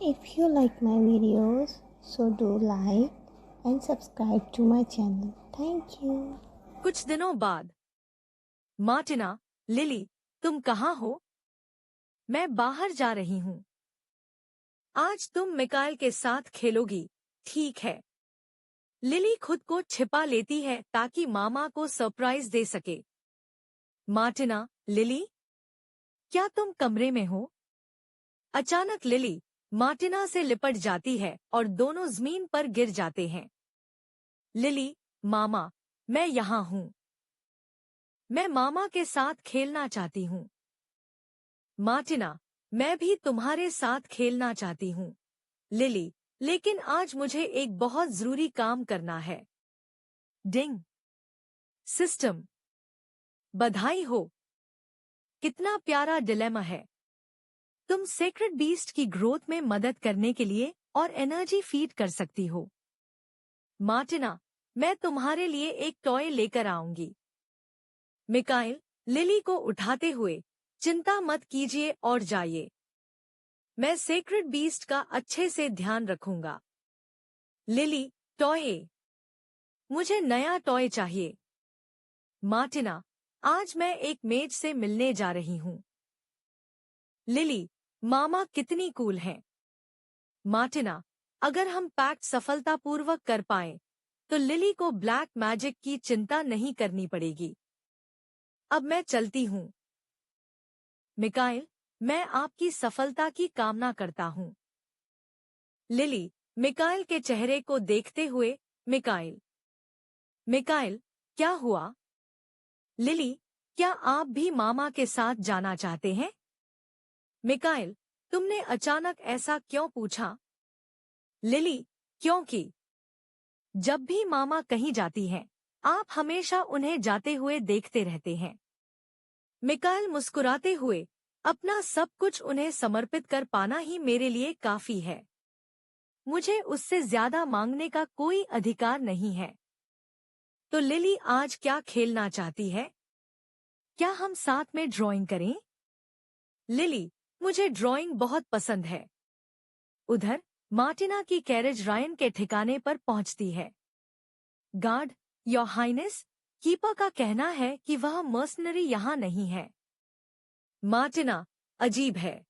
If you like my videos, so do like and subscribe to my channel. Thank you. कुछ दिनों बाद। Martina, lily, तुम कहाँ हो? मैं बाहर जा रही हूँ। आज तुम मिकाएल के साथ खेलोगी, ठीक है? लिली खुद को छिपा लेती है ताकि मामा को सरप्राइज दे सके। मार्टिना, लिली, क्या तुम कमरे में हो? अचानक लिली मार्टिना से लिपट जाती है और दोनों जमीन पर गिर जाते हैं। लिली, मामा, मैं यहाँ हूँ। मैं मामा के साथ खेलना चाहती हूँ। मार्टिना, मैं भी तुम्हारे साथ खेलना चाहती हूँ। लिली, लेकिन आज मुझे एक बहुत जरूरी काम करना है। डिंग। सिस्टम। बधाई हो। कितना प्यारा डिलेमा है। तुम सेक्रेड बीस्ट की ग्रोथ में मदद करने के लिए और एनर्जी फीड कर सकती हो। मार्टिना, मैं तुम्हारे लिए एक टॉय लेकर आऊंगी। मिकाएल, लिली को उठाते हुए, चिंता मत कीजिए और जाइए। मैं सेक्रेड बीस्ट का अच्छे से ध्यान रखूंगा। Lily, toy. मुझे नया टॉय चाहिए। मार्टिना, आज मैं एक मेज से मिलने जा रही हूँ। लिली, मामा कितनी कूल हैं। मार्टिना, अगर हम पैक्ट सफलतापूर्वक कर पाएं, तो लिली को ब्लैक मैजिक की चिंता नहीं करनी पड़ेगी। अब मैं चलती हूँ। मिकाएल, मैं आपकी सफलता की कामना करता हूँ। लिली, मिकाएल के चेहरे को देखते हुए, मिकाएल। मिकाएल, क्या हुआ? लिली, क्या आप भी मामा के साथ जाना चाहते हैं? मिकाएल, तुमने अचानक ऐसा क्यों पूछा? लिली, क्योंकि जब भी मामा कहीं जाती हैं, आप हमेशा उन्हें जाते हुए देखते रहते हैं। मिकाएल मुस्कुराते हुए, अपना सब कुछ उन्हें समर्पित कर पाना ही मेरे लिए काफी है। मुझे उससे ज्यादा मांगने का कोई अधिकार नहीं है। तो लिली आज क्या खेलना चाहती है? क्या हम साथ में ड्राइंग करें? लिली, मुझे ड्राइंग बहुत पसंद है। उधर मार्टिना की कैरेज रायन के ठिकाने पर पहुंचती है। गार्ड, योर हाइनेस, कीपर का कहना है कि वह मर्सनरी यहाँ नहीं है। मार्टिना, अजीब है।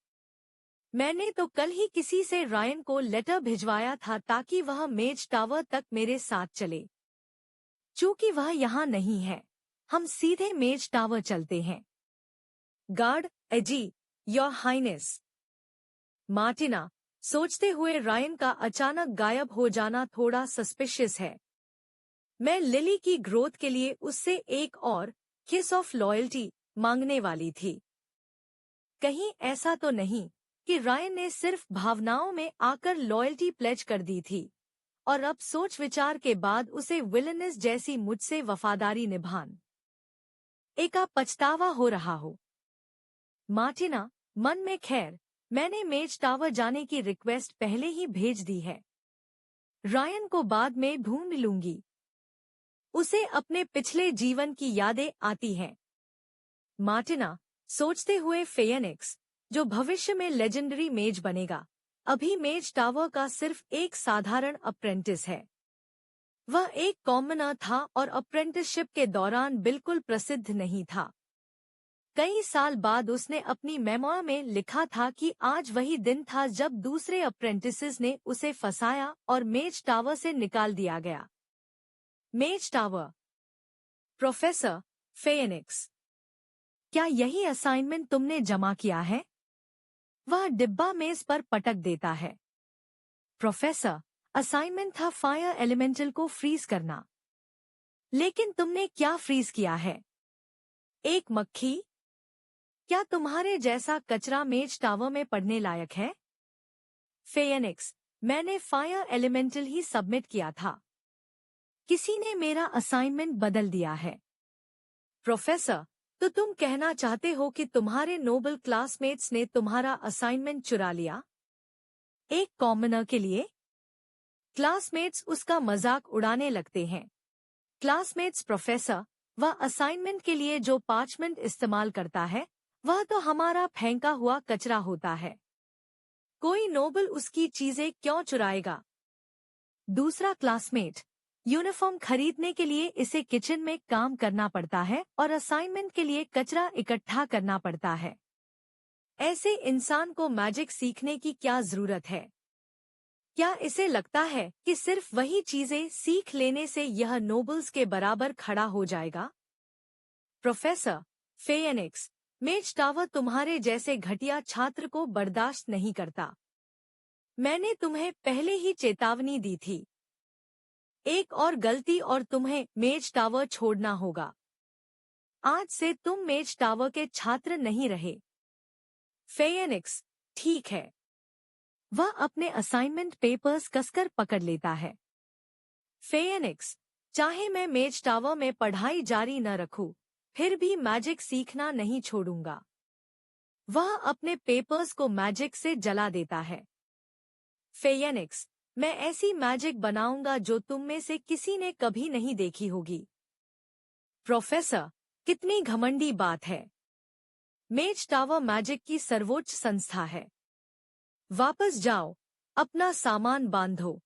मैंने तो कल ही किसी से रायन को लेटर भिजवाया था ताकि वह मेज टावर तक मेरे साथ चले। चूंकि वह यहाँ नहीं है, हम सीधे मेज टावर चलते हैं। गार्ड, एजी, योर हाइनेस। मार्टिना, सोचते हुए रायन का अचानक गायब हो जाना थोड़ा सस्पिशियस है। मैं लिली की ग्रोथ के लिए उससे एक और किस ऑफ लॉयल्टी मांगने वाली थी। कहीं ऐसा तो नहीं कि रायन ने सिर्फ भावनाओं में आकर लॉयल्टी प्लेज कर दी थी और अब सोच विचार के बाद उसे विलनेस जैसी मुझसे वफादारी निभान एक पछतावा हो रहा हो। मार्टिना, मन में खैर, मैंने मेज टावर जाने की रिक्वेस्ट पहले ही भेज दी है। रायन को बाद में ढूंढ लूंगी। उसे अपने पिछले जीवन की यादें आती हैं। मार्टिना, सोचते हुए फेयनिक्स, जो भविष्य में लेजेंडरी मेज बनेगा, अभी मेज टावर का सिर्फ एक साधारण अप्रेंटिस है। वह एक कॉमनर था और अप्रेंटिसशिप के दौरान बिल्कुल प्रसिद्ध नहीं था। कई साल बाद उसने अपनी मेमोर में लिखा था कि आज वही दिन था जब दूसरे अप्रेंटिसेस ने उसे फंसाया और मेज टावर से निकाल दिया गया। मेज टावर। प्रोफेसर फेयनिक्स, क्या यही असाइनमेंट तुमने जमा किया है? वह डिब्बा मेज पर पटक देता है। प्रोफेसर, असाइनमेंट था फायर एलिमेंटल को फ्रीज करना। लेकिन तुमने क्या फ्रीज किया है? एक मक्खी? क्या तुम्हारे जैसा कचरा मेज टावर में पड़ने लायक है? फेयनिक्स, मैंने फायर एलिमेंटल ही सबमिट किया था। किसी ने मेरा असाइनमेंट बदल दिया है। प्रोफेसर, तो तुम कहना चाहते हो कि तुम्हारे नोबल क्लासमेट्स ने तुम्हारा असाइनमेंट चुरा लिया? एक कॉमनर के लिए? क्लासमेट्स उसका मजाक उड़ाने लगते हैं। क्लासमेट्स प्रोफेसर, वह असाइनमेंट के लिए जो पार्चमेंट इस्तेमाल करता है, वह तो हमारा फेंका हुआ कचरा होता है। कोई नोबल उसकी चीजें क्यों चुराएगा? दूसरा क्लासमेट, यूनिफॉर्म खरीदने के लिए इसे किचन में काम करना पड़ता है और असाइनमेंट के लिए कचरा इकट्ठा करना पड़ता है। ऐसे इंसान को मैजिक सीखने की क्या जरूरत है? क्या इसे लगता है कि सिर्फ वही चीजें सीख लेने से यह नोबल्स के बराबर खड़ा हो जाएगा? प्रोफेसर फेनिक्स, मेज टावर तुम्हारे जैसे घटिया छात्र को बर्दाश्त नहीं करता। मैंने तुम्हें पहले ही चेतावनी दी थी। एक और गलती और तुम्हें मेज टावर छोड़ना होगा। आज से तुम मेज टावर के छात्र नहीं रहे। फेनिक्स, ठीक है। वह अपने असाइनमेंट पेपर्स कसकर पकड़ लेता है। फेनिक्स, चाहे मैं मेज टावर में पढ़ाई जारी न रखूं, फिर भी मैजिक सीखना नहीं छोड़ूंगा। वह अपने पेपर्स को मैजिक से जला देता है। फेनिक्स, मैं ऐसी मैजिक बनाऊंगा जो तुम में से किसी ने कभी नहीं देखी होगी। प्रोफेसर, कितनी घमंडी बात है। मेज टावर मैजिक की सर्वोच्च संस्था है। वापस जाओ, अपना सामान बांधो।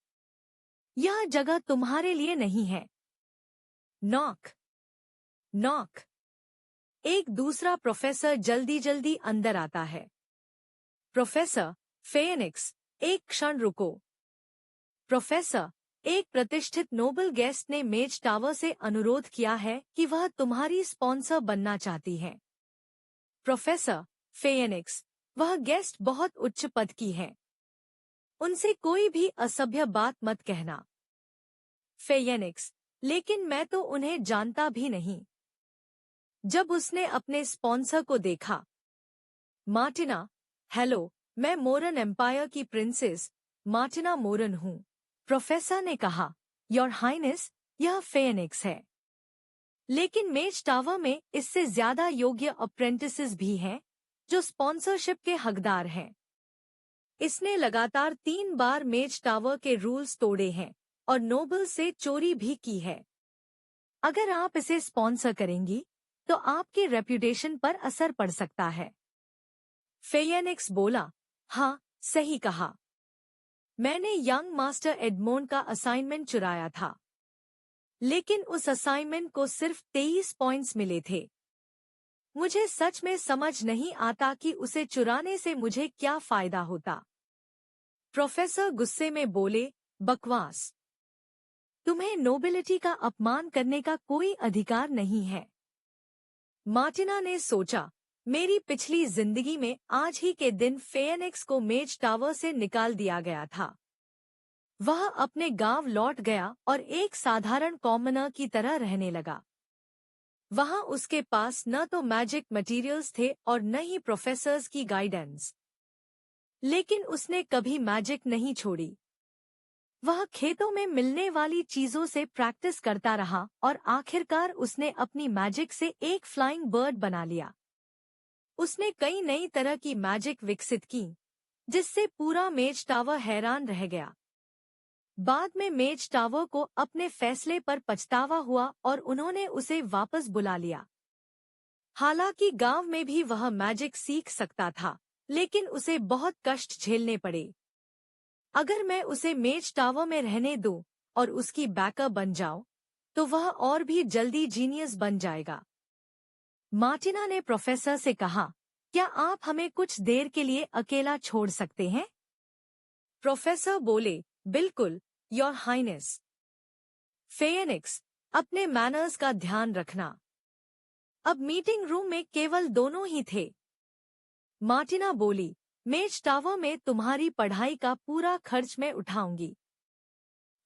यह जगह तुम्हारे लिए नहीं है। Knock knock. एक दूसरा प्रोफेसर जल्दी जल्दी अंदर आता है। प्रोफेसर फेनिक्स, एक क्षण रुको। प्रोफेसर, एक प्रतिष्ठित नोबल गेस्ट ने मेज टावर से अनुरोध किया है कि वह तुम्हारी स्पॉन्सर बनना चाहती है। प्रोफेसर फेनिक्स, वह गेस्ट बहुत उच्च पद की है। उनसे कोई भी असभ्य बात मत कहना। फेनिक्स, लेकिन मैं तो उन्हें जानता भी नहीं। जब उसने अपने स्पॉन्सर को देखा। मार्टिना, हेलो, मैं मोरन एम्पायर की प्रिंसेस मार्टिना मोरन हूँ। प्रोफेसर ने कहा, योर हाइनेस, यह फेनिक्स है। लेकिन मेज टावर में इससे ज्यादा योग्य अप्रेंटिसेस भी हैं, जो स्पॉन्सरशिप के हकदार हैं। इसने लगातार 3 बार मेज टावर के रूल्स तोड़े हैं और नोबल से चोरी भी की है। अगर आप इसे स्पॉन्सर करेंगी, तो आपके रेप्यूटेशन पर असर पड़ सकता है। फेनिक्स बोला, हाँ, सही कहा। मैंने यंग मास्टर एडमोंड का असाइनमेंट चुराया था। लेकिन उस असाइनमेंट को सिर्फ 23 पॉइंट्स मिले थे। मुझे सच में समझ नहीं आता कि उसे चुराने से मुझे क्या फायदा होता। प्रोफेसर गुस्से में बोले, बकवास। तुम्हें नोबिलिटी का अपमान करने का कोई अधिकार नहीं है। मार्टिना ने सोचा, मेरी पिछली जिंदगी में आज ही के दिन फेनिक्स को मेज टावर से निकाल दिया गया था। वह अपने गांव लौट गया और एक साधारण कॉमनर की तरह रहने लगा। वहां उसके पास न तो मैजिक मटेरियल्स थे और न ही प्रोफेसर्स की गाइडेंस। लेकिन उसने कभी मैजिक नहीं छोड़ी। वह खेतों में मिलने वाली चीजों से प्रैक्टिस करता रहा और आखिरकार उसने अपनी मैजिक से एक फ्लाइंग बर्ड बना लिया। उसने कई नई तरह की मैजिक विकसित की, जिससे पूरा मेज टावर हैरान रह गया। बाद में मेज टावर को अपने फैसले पर पछतावा हुआ और उन्होंने उसे वापस बुला लिया। हालांकि गांव में भी वह मैजिक सीख सकता था, लेकिन उसे बहुत कष्ट झेलने पड़े। अगर मैं उसे मेज टावर में रहने दूं और उसकी बैकअप बन जाऊं, तो वह और भी जल्दी जीनियस बन जाएगा। मार्टिना ने प्रोफेसर से कहा, क्या आप हमें कुछ देर के लिए अकेला छोड़ सकते हैं? प्रोफेसर बोले, बिल्कुल, योर हाइनेस। फेनिक्स, अपने मैनर्स का ध्यान रखना। अब मीटिंग रूम में केवल दोनों ही थे। मार्टिना बोली, मेज टावर में तुम्हारी पढ़ाई का पूरा खर्च मैं उठाऊंगी।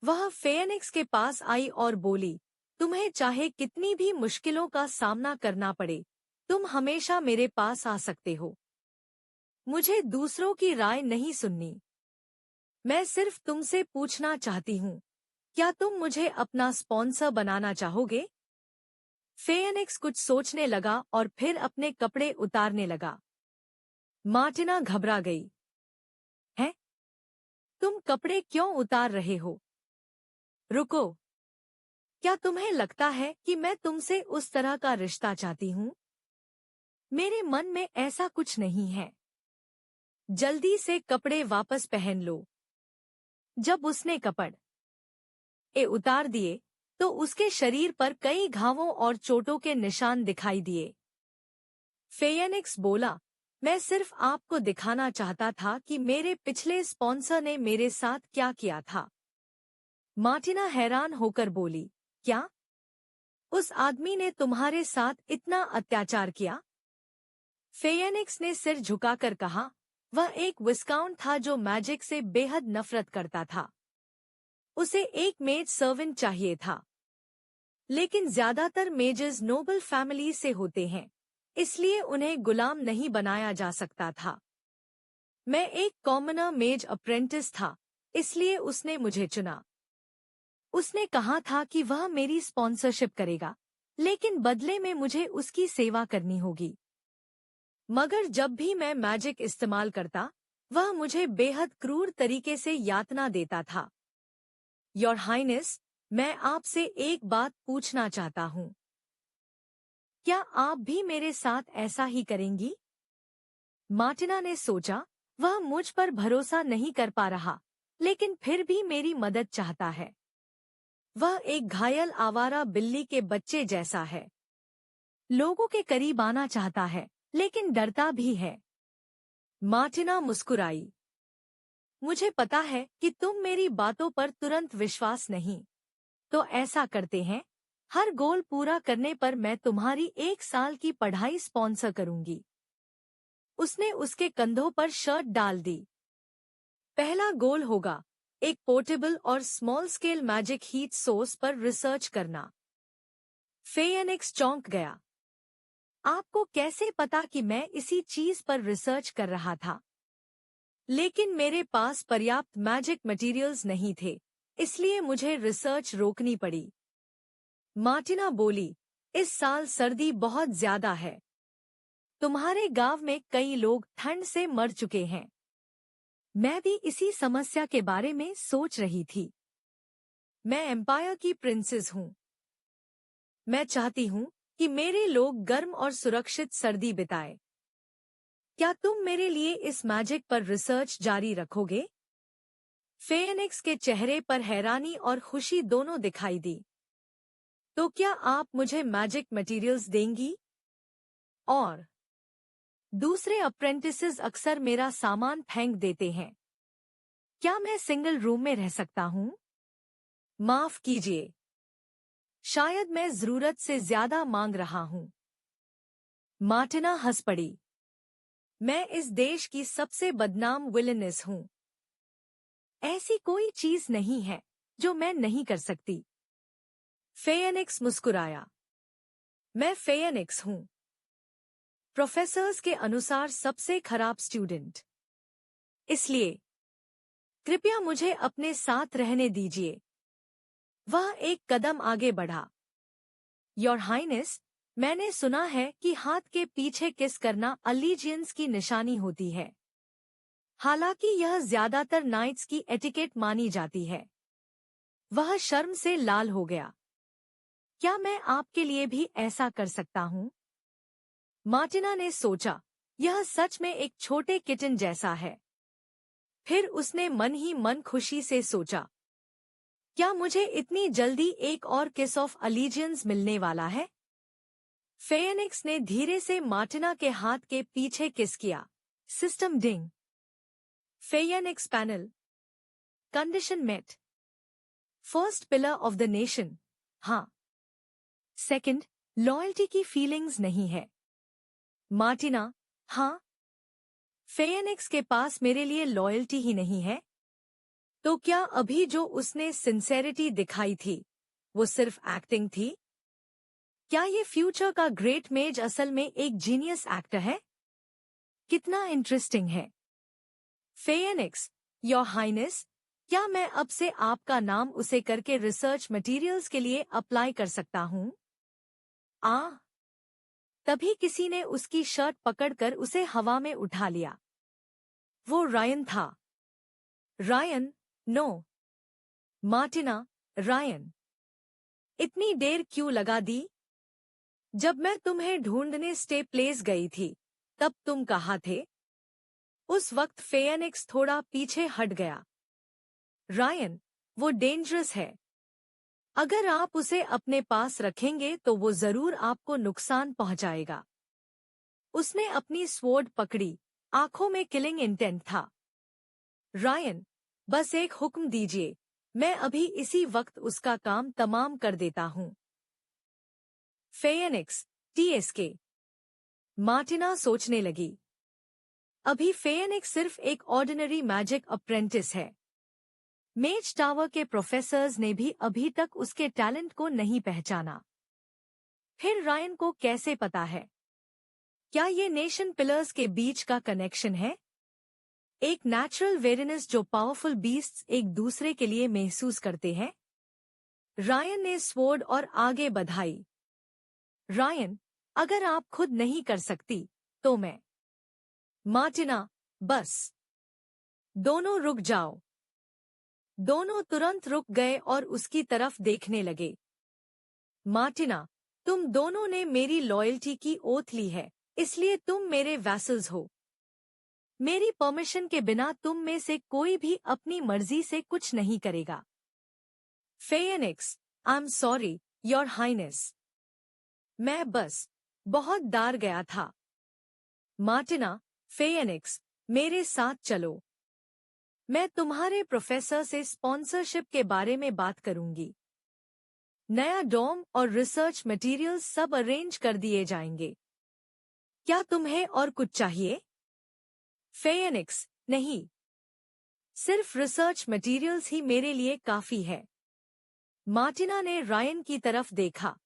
वह फेनिक्स के पास आई और बोली, तुम्हें चाहे कितनी भी मुश्किलों का सामना करना पड़े, तुम हमेशा मेरे पास आ सकते हो। मुझे दूसरों की राय नहीं सुननी। मैं सिर्फ तुमसे पूछना चाहती हूँ, क्या तुम मुझे अपना स्पॉन्सर बनाना चाहोगे? फेनिक्स कुछ सोचने लगा और फिर अपने कपड़े उतारने लगा। मार्टिना घबरा गई। है? तुम कपड़े क्यों उतार रहे हो? रुको। क्या तुम्हें लगता है कि मैं तुमसे उस तरह का रिश्ता चाहती हूँ? मेरे मन में ऐसा कुछ नहीं है। जल्दी से कपड़े वापस पहन लो। जब उसने कपड़े उतार दिए तो उसके शरीर पर कई घावों और चोटों के निशान दिखाई दिए। फेयनिक्स बोला, मैं सिर्फ आपको दिखाना चाहता था कि मेरे पिछले स्पॉन्सर ने मेरे साथ क्या किया था। मार्टिना हैरान होकर बोली, क्या? उस आदमी ने तुम्हारे साथ इतना अत्याचार किया? फेयनिक्स ने सिर झुकाकर कहा, वह एक विस्काउंट था जो मैजिक से बेहद नफरत करता था। उसे एक मेज सर्वेंट चाहिए था। लेकिन ज्यादातर मेजर्स नोबल फैमिली से होते हैं, इसलिए उन्हें गुलाम नहीं बनाया जा सकता था। मैं एक कॉमनर मेज अप्रेंटिस था, इसलिए उसने मुझे चुना। उसने कहा था कि वह मेरी स्पॉन्सरशिप करेगा, लेकिन बदले में मुझे उसकी सेवा करनी होगी। मगर जब भी मैं मैजिक इस्तेमाल करता, वह मुझे बेहद क्रूर तरीके से यातना देता था। योर हाइनेस, मैं आपसे एक बात पूछना चाहता हूँ। क्या आप भी मेरे साथ ऐसा ही करेंगी? मार्टिना ने सोचा, वह मुझ पर भरोसा नहीं कर पा रहा, लेकिन फिर भी मेरी मदद चाहता है। वह एक घायल आवारा बिल्ली के बच्चे जैसा है। लोगों के करीब आना चाहता है, लेकिन डरता भी है। मार्टिना मुस्कुराई। मुझे पता है कि तुम मेरी बातों पर तुरंत विश्वास नहीं। तो ऐसा करते हैं, हर गोल पूरा करने पर मैं तुम्हारी 1 साल की पढ़ाई स्पॉन्सर करूंगी। उसने उसके कंधों पर शर्ट डाल दी। पहला गोल होगा एक पोर्टेबल और small scale magic heat source पर रिसर्च करना। फेयनिक्स चौंक गया। आपको कैसे पता कि मैं इसी चीज पर रिसर्च कर रहा था? लेकिन मेरे पास पर्याप्त मैजिक मटेरियल्स नहीं थे, इसलिए मुझे रिसर्च रोकनी पड़ी। मार्टिना बोली, इस साल सर्दी बहुत ज्यादा है। तुम्हारे गांव में कई लोग ठंड से मर चुके हैं। मैं भी इसी समस्या के बारे में सोच रही थी। मैं एम्पायर की प्रिंसेस हूँ। मैं चाहती हूँ कि मेरे लोग गर्म और सुरक्षित सर्दी बिताएं। क्या तुम मेरे लिए इस मैजिक पर रिसर्च जारी रखोगे? फेयनिक्स के चेहरे पर हैरानी और खुशी दोनों दिखाई दी। तो क्या आप मुझे मैजिक मटेरियल्स देंगी? और दूसरे अप्रेंटिसेस अक्सर मेरा सामान फेंक देते हैं। क्या मैं सिंगल रूम में रह सकता हूँ? माफ कीजिए, शायद मैं जरूरत से ज्यादा मांग रहा हूँ। मार्टिना हंस पड़ी। मैं इस देश की सबसे बदनाम विलेनेस हूँ। ऐसी कोई चीज नहीं है जो मैं नहीं कर सकती। फेयनिक्स मुस्कुराया। मैं फेयनिक्स हूँ, प्रोफेसर्स के अनुसार सबसे खराब स्टूडेंट। इसलिए कृपया मुझे अपने साथ रहने दीजिए। वह एक कदम आगे बढ़ा। योर हाइनेस, मैंने सुना है कि हाथ के पीछे किस करना अलीजियंस की निशानी होती है। हालांकि यह ज्यादातर नाइट्स की एटिकेट मानी जाती है। वह शर्म से लाल हो गया। क्या मैं आपके लिए भी ऐसा कर सकता हूँ? मार्टिना ने सोचा, यह सच में एक छोटे किटन जैसा है। फिर उसने मन ही मन खुशी से सोचा, क्या मुझे इतनी जल्दी एक और किस ऑफ अलीजियंस मिलने वाला है? फेयनिक्स ने धीरे से मार्टिना के हाथ के पीछे किस किया। System ding. Phoenix panel. Condition met. First pillar of the nation. हाँ। सेकंड, लॉयल्टी की फीलिंग्स नहीं है। मार्टिना, हाँ। फेयनिक्स के पास मेरे लिए लॉयल्टी ही नहीं है। तो क्या अभी जो उसने सिंसेरिटी दिखाई थी, वो सिर्फ एक्टिंग थी? क्या ये फ्यूचर का ग्रेट मेज असल में एक जीनियस एक्टर है? कितना इंटरेस्टिंग है। फेयनिक्स, योर हाइनेस, क्या मैं अब से आपका नाम उसे करके रिसर्च मटेरियल्स के लिए अप्लाई कर सकता हूँ? तभी किसी ने उसकी शर्ट पकड़कर उसे हवा में उठा लिया। वो रायन था। रायन? नो। Martina, Ryan. इतनी देर क्यों लगा दी? जब मैं तुम्हें ढूंढने स्टे प्लेस गई थी, तब तुम कहाँ थे? उस वक्त फेनिक्स थोड़ा पीछे हट गया। रायन, वो डेंजरस है। अगर आप उसे अपने पास रखेंगे तो वो जरूर आपको नुकसान पहुंचाएगा। उसने अपनी स्वॉर्ड पकड़ी, आंखों में किलिंग इंटेंट था। रायन, बस एक हुक्म दीजिए, मैं अभी इसी वक्त उसका काम तमाम कर देता हूँ। Phoenix, TSK। मार्टिना सोचने लगी। अभी फेनिक्स सिर्फ एक ऑर्डिनरी मैजिक अप्रेंटिस है। मेज टावर के प्रोफेसर्स ने भी अभी तक उसके टैलेंट को नहीं पहचाना। फिर रायन को कैसे पता है? क्या ये नेशन पिलर्स के बीच का कनेक्शन है? एक नेचुरल वेरिनेस जो पावरफुल बीस्ट्स एक दूसरे के लिए महसूस करते हैं। रायन ने स्वॉर्ड और आगे बढ़ाई। रायन, अगर आप खुद नहीं कर सकती तो मैं। मार्टिना, बस। दोनों रुक जाओ। दोनों तुरंत रुक गए और उसकी तरफ देखने लगे। मार्टिना, तुम दोनों ने मेरी लॉयल्टी की ओथ ली है, इसलिए तुम मेरे वैसल्स हो। मेरी परमिशन के बिना तुम में से कोई भी अपनी मर्जी से कुछ नहीं करेगा। Phoenix, I am sorry, your highness. मैं बस बहुत डर गया था। मार्टिना, फेनिक्स, मेरे साथ चलो। मैं तुम्हारे प्रोफेसर से स्पॉन्सरशिप के बारे में बात करूंगी। नया डोम और रिसर्च मटेरियल्स सब अरेंज कर दिए जाएंगे। क्या तुम्हें और कुछ चाहिए? फेनिक्स, नहीं। सिर्फ रिसर्च मटेरियल्स ही मेरे लिए काफी है। मार्टिना ने रायन की तरफ देखा।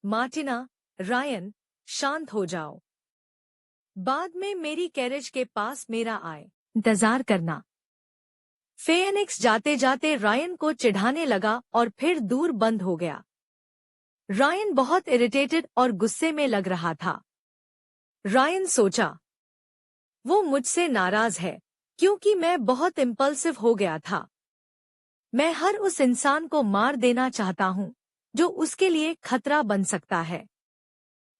मार्टिना, रायन, शांत हो जाओ। बाद में मेरी कैरेज के पास मेरा इंतजार करना। फेनिक्स जाते जाते रायन को चिढ़ाने लगा और फिर दूर बंद हो गया। रायन बहुत इरिटेटेड और गुस्से में लग रहा था। रायन सोचा, वो मुझसे नाराज है क्योंकि मैं बहुत इम्पल्सिव हो गया था। मैं हर उस इंसान को मार देना चाहता हूँ जो उसके लिए खतरा बन सकता है।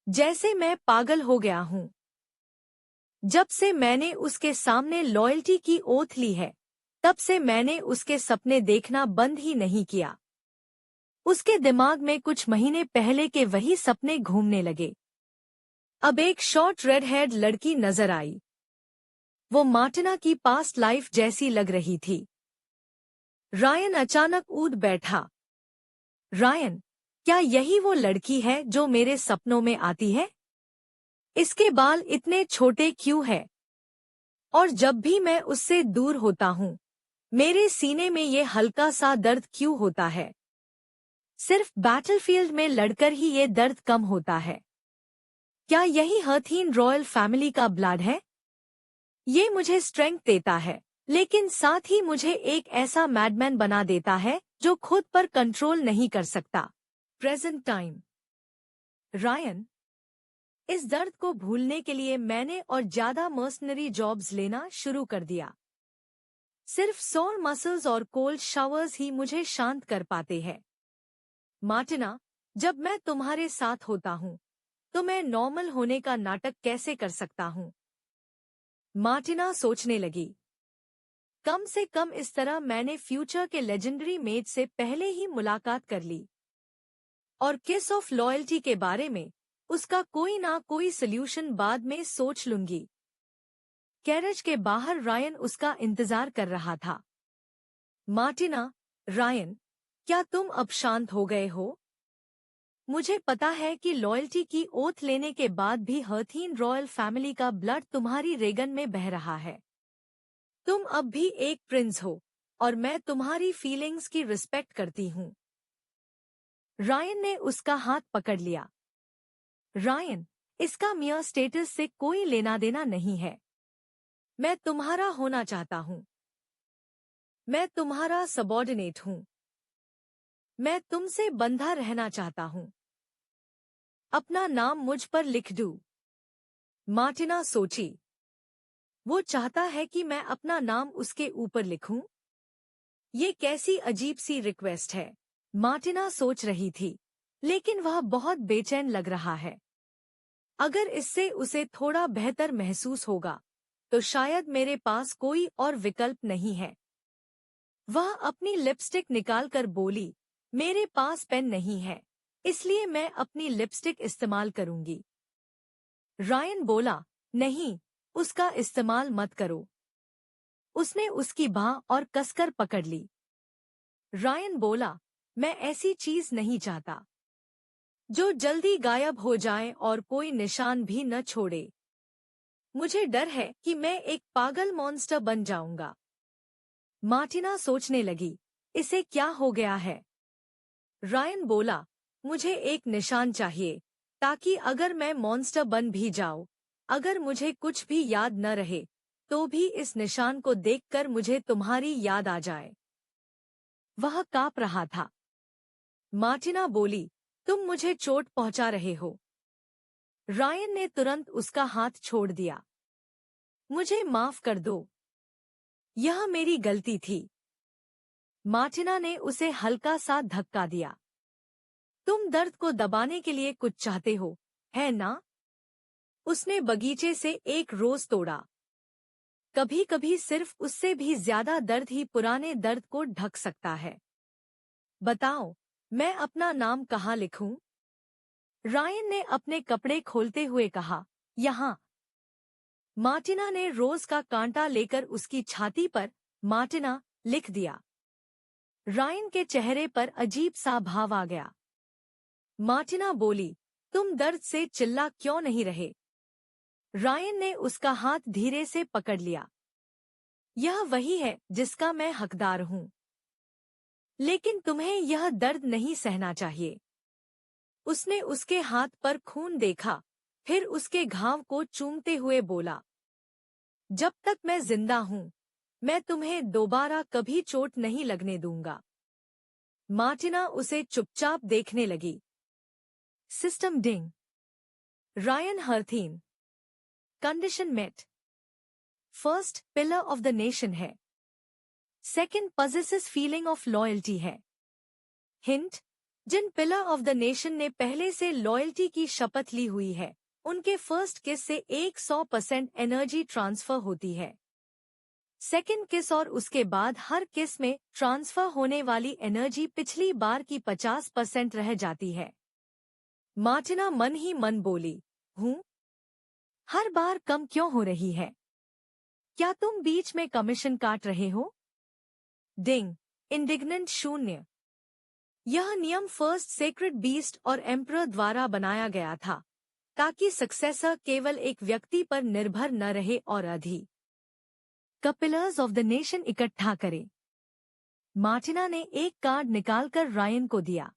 जैसे मैं पागल हो गया हूँ। जब से मैंने उसके सामने लॉयल्टी की ओथ ली है, तब से मैंने उसके सपने देखना बंद ही नहीं किया। उसके दिमाग में कुछ महीने पहले के वही सपने घूमने लगे। अब एक शॉर्ट रेड हेयर्ड लड़की नजर आई। वो मार्टिना की पास्ट लाइफ जैसी लग रही थी। रायन अचानक उठ बैठा। रायन, क्या यही वो लड़की है जो मेरे सपनों में आती है? इसके बाल इतने छोटे क्यों हैं? और जब भी मैं उससे दूर होता हूँ, मेरे सीने में ये हल्का सा दर्द क्यों होता है? सिर्फ बैटलफील्ड में लड़कर ही ये दर्द कम होता है। क्या यही हर्थीन रॉयल फैमिली का ब्लड है? ये मुझे स्ट्रेंथ देता है, लेकिन साथ ही मुझे एक ऐसा मैडमैन बना देता है जो खुद पर कंट्रोल नहीं कर सकता। Present time. रायन, इस दर्द को भूलने के लिए मैंने और ज्यादा मर्सनरी जॉब्स लेना शुरू कर दिया। सिर्फ सोर मसल्स और कोल्ड शावर्स ही मुझे शांत कर पाते हैं। मार्टिना, जब मैं तुम्हारे साथ होता हूँ, तो मैं नॉर्मल होने का नाटक कैसे कर सकता हूँ? मार्टिना सोचने लगी। कम से कम इस तरह मैंने फ्यूचर के लेजेंडरी मेज से पहले ही मुलाकात कर ली। और किस ऑफ लॉयल्टी के बारे में उसका कोई ना कोई सल्यूशन बाद में सोच लूंगी। कैरेज के बाहर रायन उसका इंतजार कर रहा था। मार्टिना, रायन, क्या तुम अब शांत हो गए हो? मुझे पता है कि लॉयल्टी की ओथ लेने के बाद भी हर्थीन रॉयल फैमिली का ब्लड तुम्हारी रेगन में बह रहा है। तुम अब भी एक प्रिंस हो और मैं तुम्हारी फीलिंग्स की रिस्पेक्ट करती हूँ। रायन ने उसका हाथ पकड़ लिया। रायन, इसका मियर स्टेटस से कोई लेना देना नहीं है। मैं तुम्हारा होना चाहता हूँ। मैं तुम्हारा सबॉर्डिनेट हूँ। मैं तुमसे बंधा रहना चाहता हूँ। अपना नाम मुझ पर लिख दूं। मार्टिना सोची। वो चाहता है कि मैं अपना नाम उसके ऊपर लिखूं? ये कैसी अजीब सी रिक्वेस्ट है? मार्टिना सोच रही थी, लेकिन वह बहुत बेचैन लग रहा है। अगर इससे उसे थोड़ा बेहतर महसूस होगा, तो शायद मेरे पास कोई और विकल्प नहीं है। वह अपनी लिपस्टिक निकालकर बोली, मेरे पास पेन नहीं है, इसलिए मैं अपनी लिपस्टिक इस्तेमाल करूंगी। रायन बोला, नहीं, उसका इस्तेमाल मत करो। उसने उसकी बाह और कसकर पकड़ ली। रायन बोला, मैं ऐसी चीज नहीं चाहता जो जल्दी गायब हो जाए और कोई निशान भी न छोड़े। मुझे डर है कि मैं एक पागल मॉन्स्टर बन जाऊंगा। मार्टिना सोचने लगी, इसे क्या हो गया है? रायन बोला, मुझे एक निशान चाहिए, ताकि अगर मैं मॉन्स्टर बन भी जाऊं, अगर मुझे कुछ भी याद न रहे, तो भी इस निशान को देखकर मुझे तुम्हारी याद आ जाए। वह काँप रहा था। मार्टिना बोली, तुम मुझे चोट पहुंचा रहे हो। रायन ने तुरंत उसका हाथ छोड़ दिया। मुझे माफ कर दो, यह मेरी गलती थी। मार्टिना ने उसे हल्का सा धक्का दिया। तुम दर्द को दबाने के लिए कुछ चाहते हो, है ना? उसने बगीचे से एक रोज तोड़ा। कभी कभी सिर्फ उससे भी ज्यादा दर्द ही पुराने दर्द को ढक सकता है। बताओ, मैं अपना नाम कहाँ लिखूं? रायन ने अपने कपड़े खोलते हुए कहा, यहाँ। मार्टिना ने रोज का कांटा लेकर उसकी छाती पर मार्टिना लिख दिया। रायन के चेहरे पर अजीब सा भाव आ गया। मार्टिना बोली, तुम दर्द से चिल्ला क्यों नहीं रहे? रायन ने उसका हाथ धीरे से पकड़ लिया। यह वही है जिसका मैं हकदार हूँ। लेकिन तुम्हें यह दर्द नहीं सहना चाहिए। उसने उसके हाथ पर खून देखा, फिर उसके घाव को चूमते हुए बोला, जब तक मैं जिंदा हूँ, मैं तुम्हें दोबारा कभी चोट नहीं लगने दूंगा। मार्टिना उसे चुपचाप देखने लगी। System ding. Ryan Harthin. Condition met. First, pillar of the nation है। Second, possesses feeling of loyalty है। हिंट, जिन पिलर ऑफ द नेशन ने पहले से लॉयल्टी की शपथ ली हुई है, उनके फर्स्ट किस से 100% एनर्जी ट्रांसफर होती है। सेकंड किस और उसके बाद हर किस में ट्रांसफर होने वाली एनर्जी पिछली बार की 50% रह जाती है। मार्टिना मन ही मन बोली, हूँ? हर बार कम क्यों हो रही है? क्या तुम बीच में कमीशन काट रहे हो? डिंग। इंडिग्नेंट 0। यह नियम फर्स्ट सेक्रेड बीस्ट और एम्परर द्वारा बनाया गया था, ताकि सक्सेसर केवल एक व्यक्ति पर निर्भर न रहे और अधिक पिलर्स ऑफ द नेशन इकट्ठा करे। मार्टिना ने एक कार्ड निकालकर रायन को दिया।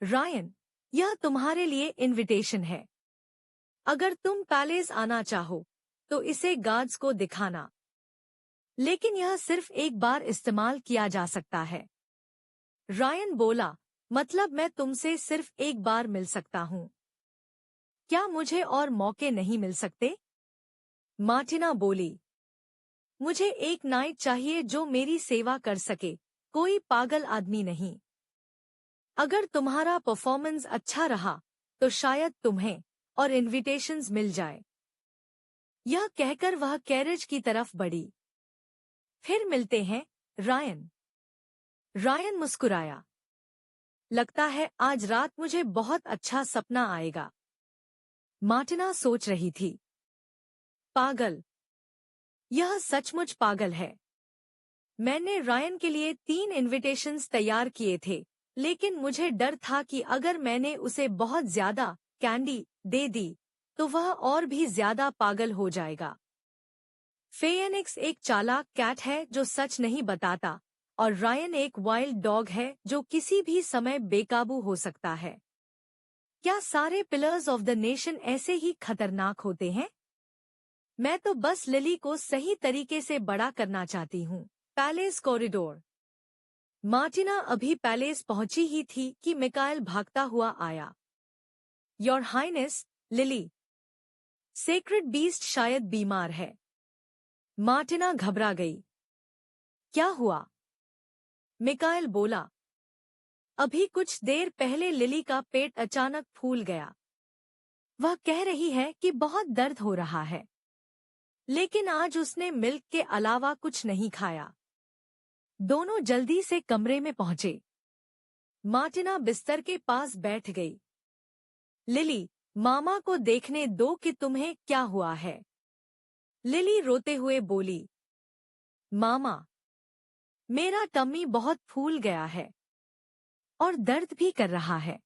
रायन, यह तुम्हारे लिए इनविटेशन है। अगर तुम पैलेस आना चाहो, तो इसे गार्ड्स को दिखाना। लेकिन यह सिर्फ एक बार इस्तेमाल किया जा सकता है। रायन बोला, मतलब मैं तुमसे सिर्फ एक बार मिल सकता हूँ? क्या मुझे और मौके नहीं मिल सकते? मार्टिना बोली, मुझे एक नाइट चाहिए जो मेरी सेवा कर सके, कोई पागल आदमी नहीं। अगर तुम्हारा परफॉर्मेंस अच्छा रहा, तो शायद तुम्हें और इनविटेशंस मिल जाए। यह कहकर वह कैरेज की तरफ बढ़ी। फिर मिलते हैं, रायन। रायन मुस्कुराया। लगता है आज रात मुझे बहुत अच्छा सपना आएगा। मार्टिना सोच रही थी, पागल। यह सचमुच पागल है। मैंने रायन के लिए 3 इनविटेशंस तैयार किए थे, लेकिन मुझे डर था कि अगर मैंने उसे बहुत ज्यादा कैंडी दे दी, तो वह और भी ज्यादा पागल हो जाएगा। फेयनिक्स एक चालाक कैट है जो सच नहीं बताता, और रायन एक वाइल्ड डॉग है जो किसी भी समय बेकाबू हो सकता है। क्या सारे पिलर्स ऑफ द नेशन ऐसे ही खतरनाक होते हैं? मैं तो बस लिली को सही तरीके से बड़ा करना चाहती हूँ। Palace corridor. मार्टिना अभी पैलेस पहुंची ही थी कि मिकाएल भागता हुआ आया। Your highness, Lily. Sacred beast शायद बीमार है। मार्टिना घबरा गई। क्या हुआ? मिकाएल बोला, अभी कुछ देर पहले लिली का पेट अचानक फूल गया। वह कह रही है कि बहुत दर्द हो रहा है। लेकिन आज उसने मिल्क के अलावा कुछ नहीं खाया। दोनों जल्दी से कमरे में पहुंचे। मार्टिना बिस्तर के पास बैठ गई। लिली, मामा को देखने दो कि तुम्हें क्या हुआ है। लिली रोते हुए बोली, मामा, मेरा टम्मी बहुत फूल गया है और दर्द भी कर रहा है।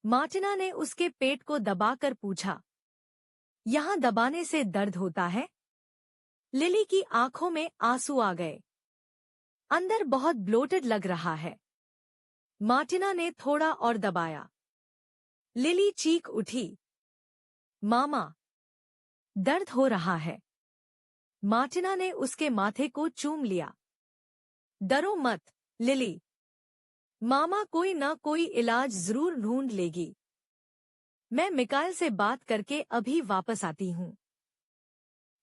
मार्टिना ने उसके पेट को दबाकर पूछा, यहाँ दबाने से दर्द होता है? लिली की आंखों में आंसू आ गए। अंदर बहुत ब्लोटेड लग रहा है। मार्टिना ने थोड़ा और दबाया। लिली चीख उठी, मामा, दर्द हो रहा है। मार्टिना ने उसके माथे को चूम लिया। डरो मत, लिली, मामा कोई न कोई इलाज जरूर ढूंढ लेगी। मैं मिकाइल से बात करके अभी वापस आती हूँ।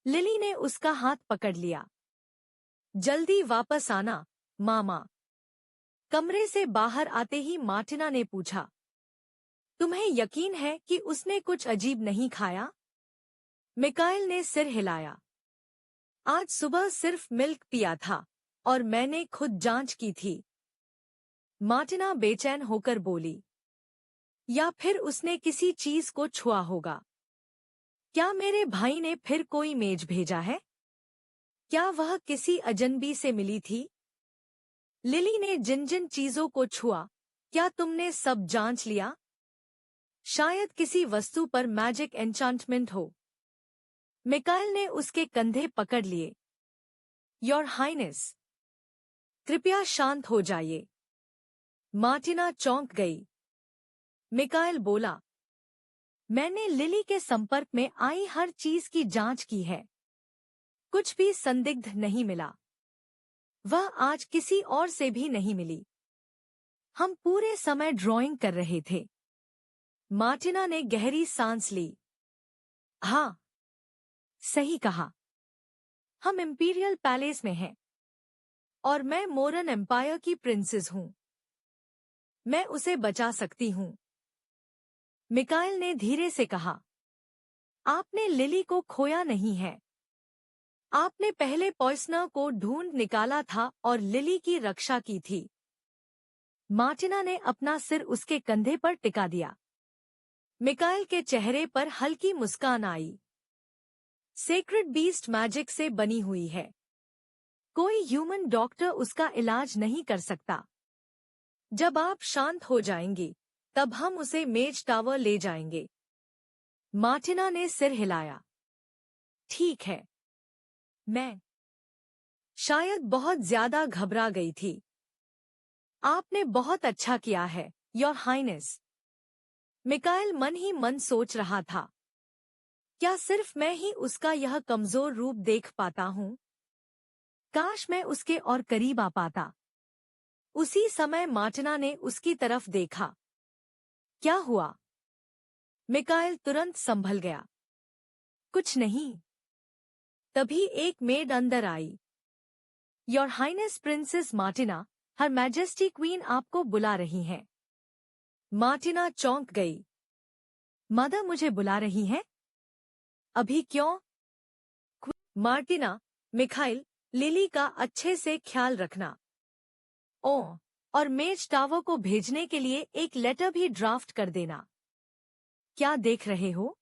लिली ने उसका हाथ पकड़ लिया। जल्दी वापस आना, मामा। कमरे से बाहर आते ही मार्टिना ने पूछा, तुम्हें यकीन है कि उसने कुछ अजीब नहीं खाया? मिकाइल ने सिर हिलाया। आज सुबह सिर्फ मिल्क पिया था और मैंने खुद जांच की थी। मार्टिना बेचैन होकर बोली, या फिर उसने किसी चीज को छुआ होगा। क्या मेरे भाई ने फिर कोई मेज भेजा है? क्या वह किसी अजनबी से मिली थी? लिली ने जिन जिन चीजों को छुआ, क्या तुमने सब जांच लिया? शायद किसी वस्तु पर मैजिक एन्चांटमेंट हो। मिकाइल ने उसके कंधे पकड़ लिए। योर हाइनेस, कृपया शांत हो जाइए। मार्टिना चौंक गई। मिकाइल बोला, मैंने लिली के संपर्क में आई हर चीज की जांच की है। कुछ भी संदिग्ध नहीं मिला। वह आज किसी और से भी नहीं मिली। हम पूरे समय ड्राइंग कर रहे थे। मार्टिना ने गहरी सांस ली। हाँ, सही कहा। हम इंपीरियल पैलेस में हैं और मैं मोरन एम्पायर की प्रिंसेस हूँ। मैं उसे बचा सकती हूँ। मिकाइल ने धीरे से कहा, आपने लिली को खोया नहीं है। आपने पहले पॉइसनर को ढूंढ निकाला था और लिली की रक्षा की थी। मार्टिना ने अपना सिर उसके कंधे पर टिका दिया। मिकाइल के चेहरे पर हल्की मुस्कान आई। सेक्रेड बीस्ट मैजिक से बनी हुई है। कोई ह्यूमन डॉक्टर उसका इलाज नहीं कर सकता। जब आप शांत हो जाएंगी, तब हम उसे मेज टावर ले जाएंगे। मार्टिना ने सिर हिलाया। ठीक है। मैं शायद बहुत ज्यादा घबरा गई थी। आपने बहुत अच्छा किया है, योर हाइनेस। मिकाइल मन ही मन सोच रहा था, क्या सिर्फ मैं ही उसका यह कमजोर रूप देख पाता हूँ? काश मैं उसके और करीब आ पाता। उसी समय मार्टिना ने उसकी तरफ देखा। क्या हुआ? मिकाइल तुरंत संभल गया। कुछ नहीं। तभी एक मेड अंदर आई। Your highness princess Martina, her majesty queen आपको बुला रही हैं। मार्टिना चौंक गई। मदर मुझे बुला रही हैं? अभी क्यों? मार्टिना, मिखाइल, लिली का अच्छे से ख्याल रखना। ओह, और मेज टावर को भेजने के लिए एक लेटर भी ड्राफ्ट कर देना। क्या देख रहे हो?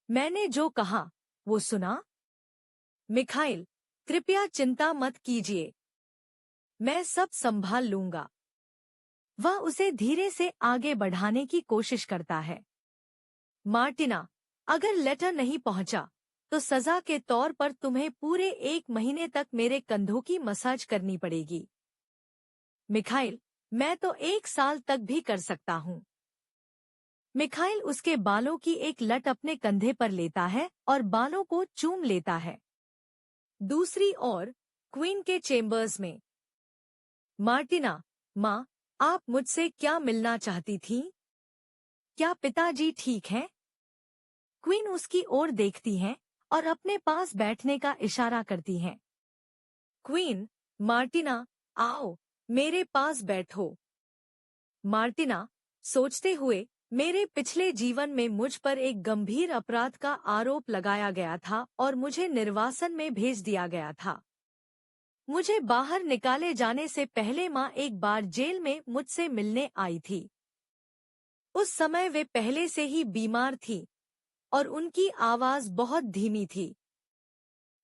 मैंने जो कहा, वो सुना? मिखाइल, कृपया चिंता मत कीजिए। मैं सब संभाल लूंगा। वह उसे धीरे से आगे बढ़ाने की कोशिश करता है। मार्टिना, अगर लेटर नहीं पहुंचा, तो सजा के तौर पर तुम्हें पूरे 1 महीने तक मेरे कंधों की मसाज करनी पड़ेगी। मिखाइल, मैं तो 1 साल तक भी कर सकता हूँ। मिखाइल उसके बालों की एक लट अपने कंधे पर लेता है और बालों को चूम लेता है। दूसरी ओर, क्वीन के चेम्बर्स में। मार्टिना, माँ, आप मुझसे क्या मिलना चाहती थीं? क्या पिताजी ठीक हैं? क्वीन उसकी ओर देखती हैं और अपने पास बैठने का इशारा करती हैं। क्वीन, मार्टिना, आओ, मेरे पास बैठो। मार्टिना, सोचते हुए, मेरे पिछले जीवन में मुझ पर एक गंभीर अपराध का आरोप लगाया गया था और मुझे निर्वासन में भेज दिया गया था। मुझे बाहर निकाले जाने से पहले माँ एक बार जेल में मुझसे मिलने आई थी। उस समय वे पहले से ही बीमार थी और उनकी आवाज बहुत धीमी थी।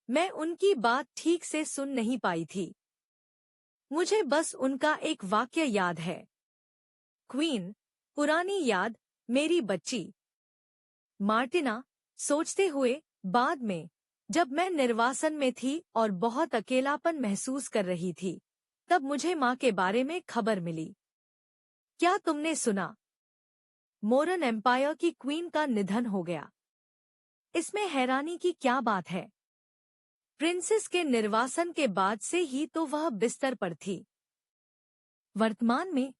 मैं उनकी बात ठीक से सुन नहीं पाई थी। मुझे बस उनका एक वाक्य याद है। क्वीन, पुरानी याद, मेरी बच्ची। मार्टिना, सोचते हुए, बाद में, जब मैं निर्वासन में थी और बहुत अकेलापन महसूस कर रही थी, तब मुझे माँ के बारे में खबर मिली। क्या तुमने सुना? मोरन एम्पायर की क्वीन का निधन हो गया। इसमें हैरानी की क्या बात है? प्रिंसेस के निर्वासन के बाद से ही तो वह बिस्तर पर थी। वर्तमान में।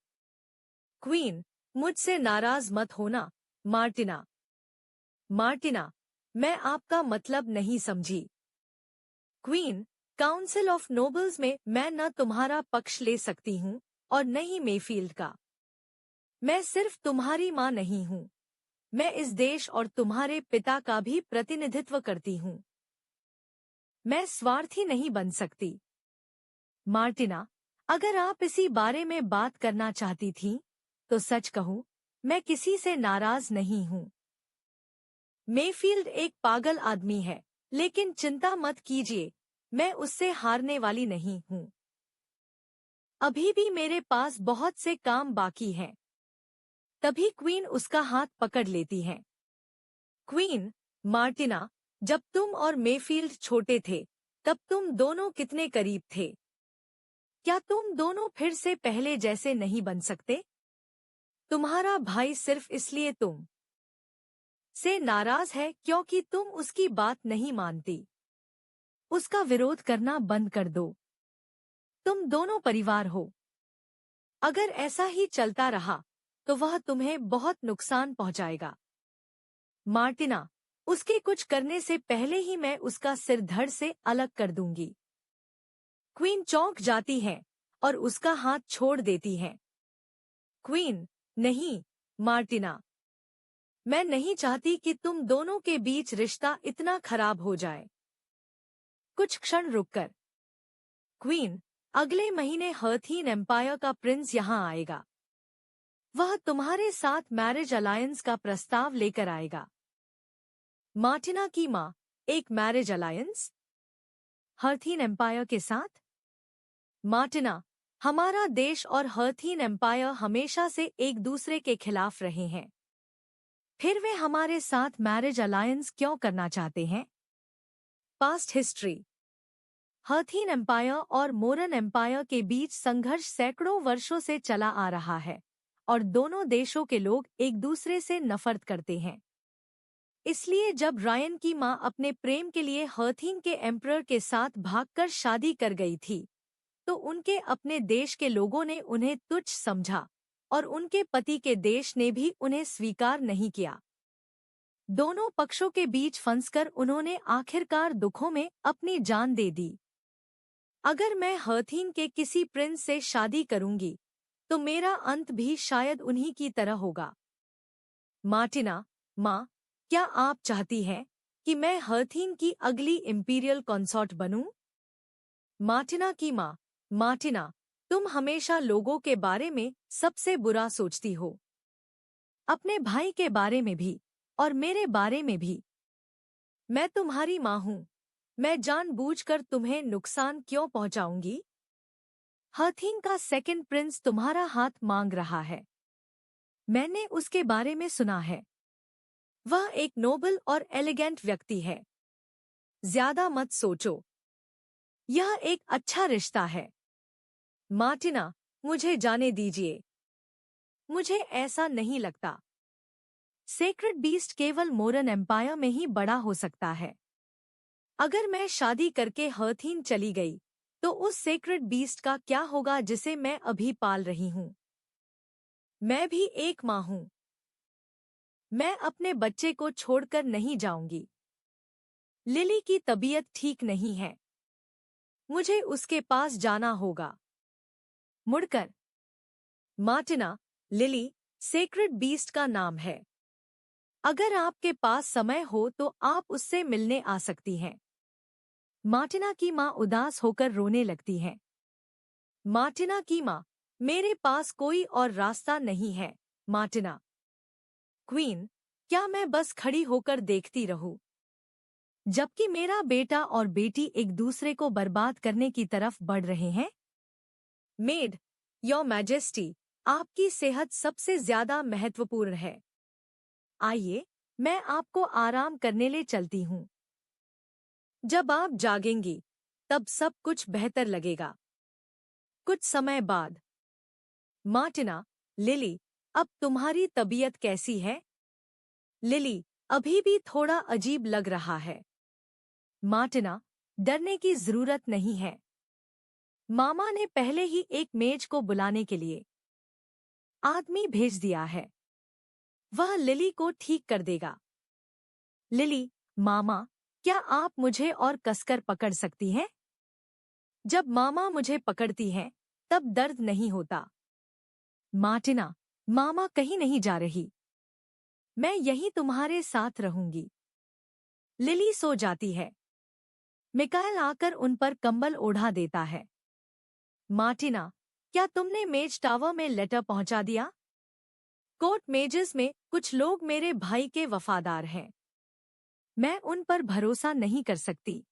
क्वीन, मुझसे नाराज मत होना, मार्टिना। मार्टिना, मैं आपका मतलब नहीं समझी। क्वीन, काउंसिल ऑफ नोबल्स में मैं न तुम्हारा पक्ष ले सकती हूँ और न ही मेफील्ड का। मैं सिर्फ तुम्हारी माँ नहीं हूँ। मैं इस देश और तुम्हारे पिता का भी प्रतिनिधित्व करती हूँ। मैं स्वार्थी नहीं बन सकती। मार्टिना, अगर आप इसी बारे में बात करना चाहती थीं, तो सच कहूँ, मैं किसी से नाराज नहीं हूँ। मेफील्ड एक पागल आदमी है, लेकिन चिंता मत कीजिए, मैं उससे हारने वाली नहीं हूँ। अभी भी मेरे पास बहुत से काम बाकी हैं। तभी क्वीन उसका हाथ पकड़ लेती है। क्वीन, मार्टिना, जब तुम और मेफील्ड छोटे थे, तब तुम दोनों कितने करीब थे। क्या तुम दोनों फिर से पहले जैसे नहीं बन सकते? तुम्हारा भाई सिर्फ इसलिए तुम से नाराज है क्योंकि तुम उसकी बात नहीं मानती। उसका विरोध करना बंद कर दो। तुम दोनों परिवार हो। अगर ऐसा ही चलता रहा, तो वह तुम्हें बहुत नुकसान पहुंचाएगा। मार्टिना, उसके कुछ करने से पहले ही मैं उसका सिर धड़ से अलग कर दूंगी। क्वीन चौंक जाती है और उसका हाथ छोड़ देती है। क्वीन, नहीं, मार्टिना। मैं नहीं चाहती कि तुम दोनों के बीच रिश्ता इतना खराब हो जाए। कुछ क्षण रुककर। क्वीन, अगले महीने हर्थीन एम्पायर का प्रिंस यहाँ आएगा। वह तुम्हारे साथ मैरिज अलायंस का प्रस्ताव लेकर आएगा। मार्टिना की माँ, एक मैरिज अलायंस? हर्थीन एम्पायर के साथ? मार्टिना, हमारा देश और हर्थीन एम्पायर हमेशा से एक दूसरे के खिलाफ रहे हैं। फिर वे हमारे साथ मैरिज अलायंस क्यों करना चाहते हैं? Past history. हर्थीन एम्पायर और मोरन एम्पायर के बीच संघर्ष सैकड़ों वर्षों से चला आ रहा है और दोनों देशों के लोग एक दूसरे से नफरत करते हैं। इसलिए जब रायन की माँ अपने प्रेम के लिए हर्थीन के एम्परर के साथ भागकर शादी कर गई थी, तो उनके अपने देश के लोगों ने उन्हें तुच्छ समझा और उनके पति के देश ने भी उन्हें स्वीकार नहीं किया। दोनों पक्षों के बीच फंसकर उन्होंने आखिरकार दुखों में अपनी जान दे दी। अगर मैं हर्थीन के किसी प्रिंस से शादी करूंगी, तो मेरा अंत भी शायद उन्हीं की तरह होगा। मार्टिना, माँ, क्या आप चाहती हैं कि मैं हर्थीन की अगली इंपीरियल कंसॉर्ट बनूं? मार्टिना की माँ, मार्टिना, तुम हमेशा लोगों के बारे में सबसे बुरा सोचती हो। अपने भाई के बारे में भी और मेरे बारे में भी। मैं तुम्हारी माँ हूँ। मैं जानबूझकर तुम्हें नुकसान क्यों पहुंचाऊंगी? हर्थीन का सेकंड प्रिंस तुम्हारा हाथ मांग रहा है। मैंने उसके बारे में सुना है। वह एक नोबल और एलिगेंट व्यक्ति है। ज्यादा मत सोचो। यह एक अच्छा रिश्ता है। मार्टिना, मुझे जाने दीजिए। मुझे ऐसा नहीं लगता। सेक्रेड बीस्ट केवल मोरन एम्पायर में ही बड़ा हो सकता है। अगर मैं शादी करके हर्थीन चली गई, तो उस सेक्रेड बीस्ट का क्या होगा जिसे मैं अभी पाल रही हूँ? मैं भी एक माँ हूँ। मैं अपने बच्चे को छोड़कर नहीं जाऊंगी। लिली की तबीयत ठीक नहीं है। मुझे उसके पास जाना होगा। मुड़कर। मार्टिना, लिली, सेक्रेड बीस्ट का नाम है। अगर आपके पास समय हो तो आप उससे मिलने आ सकती हैं। मार्टिना की माँ उदास होकर रोने लगती है। मार्टिना की माँ, मेरे पास कोई और रास्ता नहीं है, मार्टिना। क्वीन, क्या मैं बस खड़ी होकर देखती रहूं जबकि मेरा बेटा और बेटी एक दूसरे को बर्बाद करने की तरफ बढ़ रहे हैं? मेड, योर मैजेस्टी, आपकी सेहत सबसे ज्यादा महत्वपूर्ण है। आइए, मैं आपको आराम करने ले चलती हूँ। जब आप जागेंगी, तब सब कुछ बेहतर लगेगा। कुछ समय बाद। मार्टिना, लिली, अब तुम्हारी तबीयत कैसी है? लिली, अभी भी थोड़ा अजीब लग रहा है। मार्टिना, डरने की जरूरत नहीं है। मामा ने पहले ही एक मेज को बुलाने के लिए आदमी भेज दिया है। वह लिली को ठीक कर देगा। लिली, मामा, क्या आप मुझे और कसकर पकड़ सकती हैं? जब मामा मुझे पकड़ती हैं, तब दर्द नहीं होता। मार्टिना, मामा कहीं नहीं जा रही। मैं यहीं तुम्हारे साथ रहूंगी। लिली सो जाती है। मिकाएल आकर उन पर कंबल ओढ़ा देता है। मार्टिना, क्या तुमने मेज टावर में लेटर पहुंचा दिया? कोर्ट मेजेस में कुछ लोग मेरे भाई के वफादार हैं। मैं उन पर भरोसा नहीं कर सकती।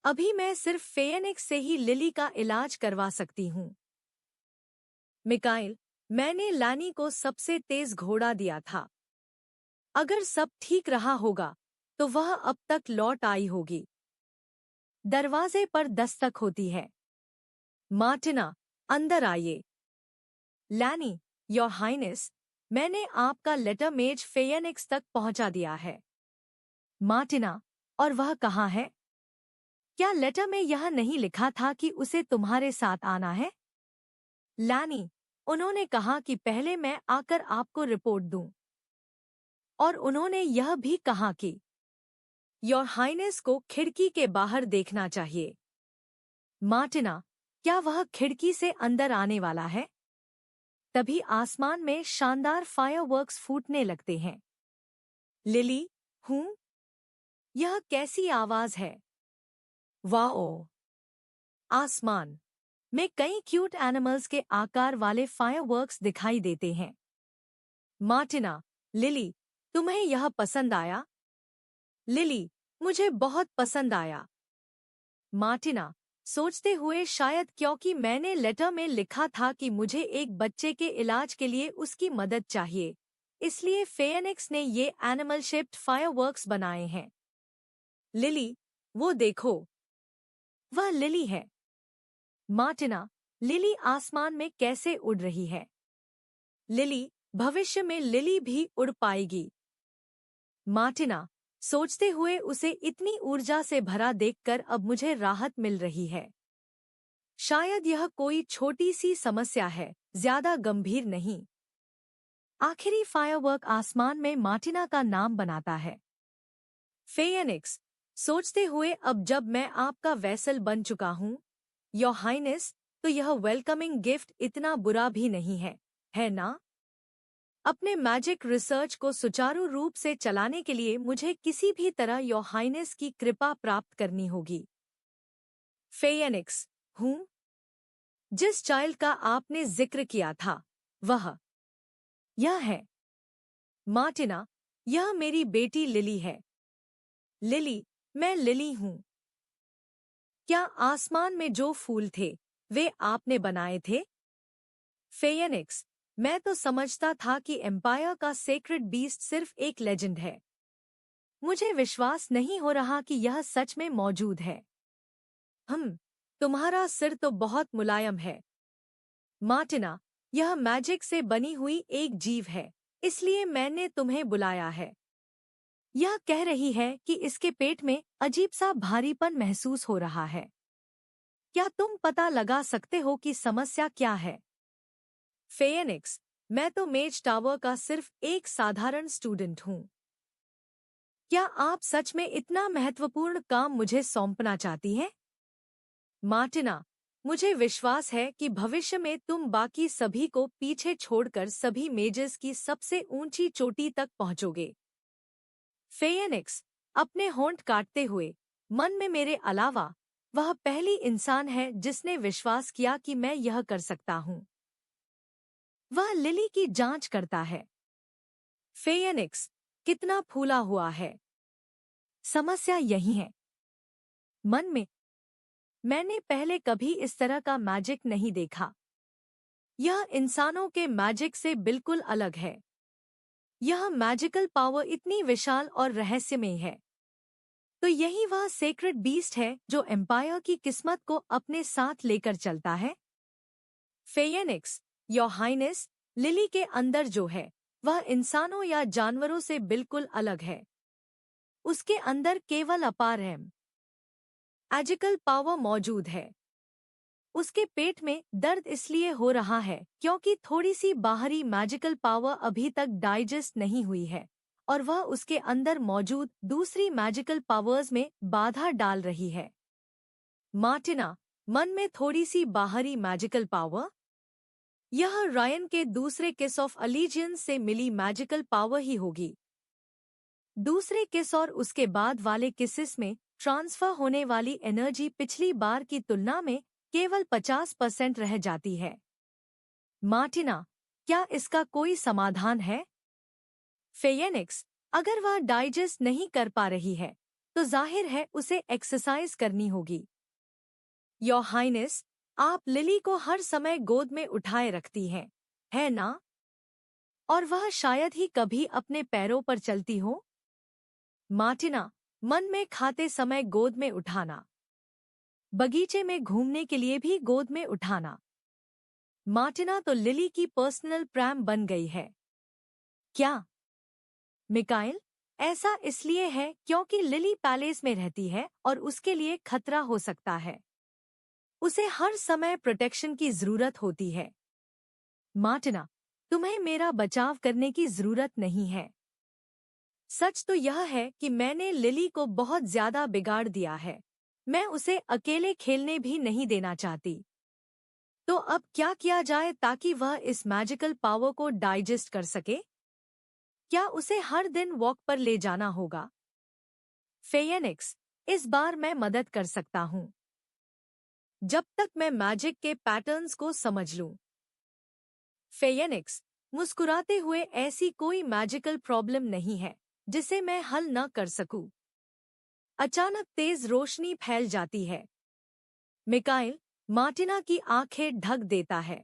अभी मैं सिर्फ फेयनिक्स से ही लिली का इलाज करवा सकती हूँ। मिकाएल, मैंने लानी को सबसे तेज घोड़ा दिया था। अगर सब ठीक रहा होगा, तो वह अब तक लौट आई होगी। दरवाजे पर दस्तक होती है। मार्टिना, अंदर आइए। लैनी, योर हाइनेस, मैंने आपका लेटर मेज फेयनिक्स तक पहुंचा दिया है। मार्टिना, और वह कहाँ है? क्या लेटर में यह नहीं लिखा था कि उसे तुम्हारे साथ आना है? लैनी, उन्होंने कहा कि पहले मैं आकर आपको रिपोर्ट दूं। और उन्होंने यह भी कहा कि योर हाइनेस को खिड़की के बाहर देखना चाहिए। मार्टिना, क्या वह खिड़की से अंदर आने वाला है? तभी आसमान में शानदार फायरवर्क्स फूटने लगते हैं। लिली, हूँ? यह कैसी आवाज है? वाओ! आसमान में कई क्यूट एनिमल्स के आकार वाले फायरवर्क्स दिखाई देते हैं। मार्टिना, लिली, तुम्हें यह पसंद आया? लिली, मुझे बहुत पसंद आया। मार्टिना, सोचते हुए शायद क्योंकि मैंने लेटर में लिखा था कि मुझे एक बच्चे के इलाज के लिए उसकी मदद चाहिए, इसलिए फेयनिक्स ने ये एनिमल शेप्ड फायरवर्क्स बनाए हैं। लिली, वो देखो, वह लिली है। मार्टिना, लिली आसमान में कैसे उड़ रही है? लिली, भविष्य में लिली भी उड़ पाएगी। मार्टिना, सोचते हुए उसे इतनी ऊर्जा से भरा देखकर अब मुझे राहत मिल रही है। शायद यह कोई छोटी सी समस्या है, ज्यादा गंभीर नहीं। आखिरी फायरवर्क आसमान में मार्टिना का नाम बनाता है। फेयनिक्स, सोचते हुए अब जब मैं आपका वैसल बन चुका हूँ, योर हाइनेस, तो यह वेलकमिंग गिफ्ट इतना बुरा भी नहीं है ना? अपने मैजिक रिसर्च को सुचारू रूप से चलाने के लिए मुझे किसी भी तरह योर हाइनेस की कृपा प्राप्त करनी होगी। फेयनिक्स, हूँ? जिस चाइल्ड का आपने जिक्र किया था, वह यह है। मार्टिना, यह मेरी बेटी लिली है। लिली, मैं लिली हूँ। क्या आसमान में जो फूल थे, वे आपने बनाए थे? फेयनिक्स, मैं तो समझता था कि एम्पायर का सेक्रेड बीस्ट सिर्फ एक लेजेंड है। मुझे विश्वास नहीं हो रहा कि यह सच में मौजूद है। तुम्हारा सिर तो बहुत मुलायम है। मार्टिना, यह मैजिक से बनी हुई एक जीव है, इसलिए मैंने तुम्हें बुलाया है। यह कह रही है कि इसके पेट में अजीब सा भारीपन महसूस हो रहा है। क्या तुम पता लगा सकते हो कि समस्या क्या है? फेयनिक्स, मैं तो मेज टावर का सिर्फ एक साधारण स्टूडेंट हूँ। क्या आप सच में इतना महत्वपूर्ण काम मुझे सौंपना चाहती हैं? मार्टिना, मुझे विश्वास है कि भविष्य में तुम बाकी सभी को पीछे छोड़कर सभी मेजेस की सबसे ऊंची चोटी तक पहुंचोगे। फेयनिक्स अपने होंठ काटते हुए, मन में मेरे अलावा वह पहली इंसान है जिसने विश्वास किया कि मैं यह कर सकता हूँ। वह लिली की जांच करता है। फेयनिक्स कितना फूला हुआ है। समस्या यही है। मन में, मैंने पहले कभी इस तरह का मैजिक नहीं देखा। यह इंसानों के मैजिक से बिल्कुल अलग है। यह मैजिकल पावर इतनी विशाल और रहस्यमय है। तो यही वह सेक्रेड बीस्ट है जो एम्पायर की किस्मत को अपने साथ लेकर चलता है। फेयनिक्स, योर हाइनेस, लिली के अंदर जो है वह इंसानों या जानवरों से बिल्कुल अलग है। उसके अंदर केवल अपार मैजिकल पावर मौजूद है। उसके पेट में दर्द इसलिए हो रहा है क्योंकि थोड़ी सी बाहरी मैजिकल पावर अभी तक डाइजेस्ट नहीं हुई है और वह उसके अंदर मौजूद दूसरी मैजिकल पावर्स में बाधा डाल रही है। मार्टिना, मन में थोड़ी सी बाहरी मैजिकल पावर? यह रायन के दूसरे किस ऑफ अलीजियंस से मिली मैजिकल पावर ही होगी। दूसरे किस और उसके बाद वाले किसेस में ट्रांसफर होने वाली एनर्जी पिछली बार की तुलना में केवल 50% रह जाती है। मार्टिना, क्या इसका कोई समाधान है? फेयनिक्स, अगर वह डाइजेस्ट नहीं कर पा रही है तो जाहिर है उसे एक्सरसाइज करनी होगी। योर हाइनेस, आप लिली को हर समय गोद में उठाए रखती हैं, है ना? और वह शायद ही कभी अपने पैरों पर चलती हो। मार्टिना, मन में खाते समय गोद में उठाना, बगीचे में घूमने के लिए भी गोद में उठाना। मार्टिना तो लिली की पर्सनल प्रैम बन गई है। क्या? मिकाइल, ऐसा इसलिए है क्योंकि लिली पैलेस में रहती है और उसके लिए खतरा हो सकता है। उसे हर समय प्रोटेक्शन की जरूरत होती है। मार्टिना, तुम्हें मेरा बचाव करने की जरूरत नहीं है। सच तो यह है कि मैंने लिली को बहुत ज्यादा बिगाड़ दिया है। मैं उसे अकेले खेलने भी नहीं देना चाहती। तो अब क्या किया जाए ताकि वह इस मैजिकल पावर को डाइजेस्ट कर सके? क्या उसे हर दिन वॉक पर ले जाना होगा? फेयनिक्स, इस बार मैं मदद कर सकता हूँ जब तक मैं मैजिक के पैटर्न्स को समझ लूं। फेयनिक्स, मुस्कुराते हुए, ऐसी कोई मैजिकल प्रॉब्लम नहीं है जिसे मैं हल न कर सकूं। अचानक तेज रोशनी फैल जाती है। मिकाइल मार्टिना की आंखें ढक देता है।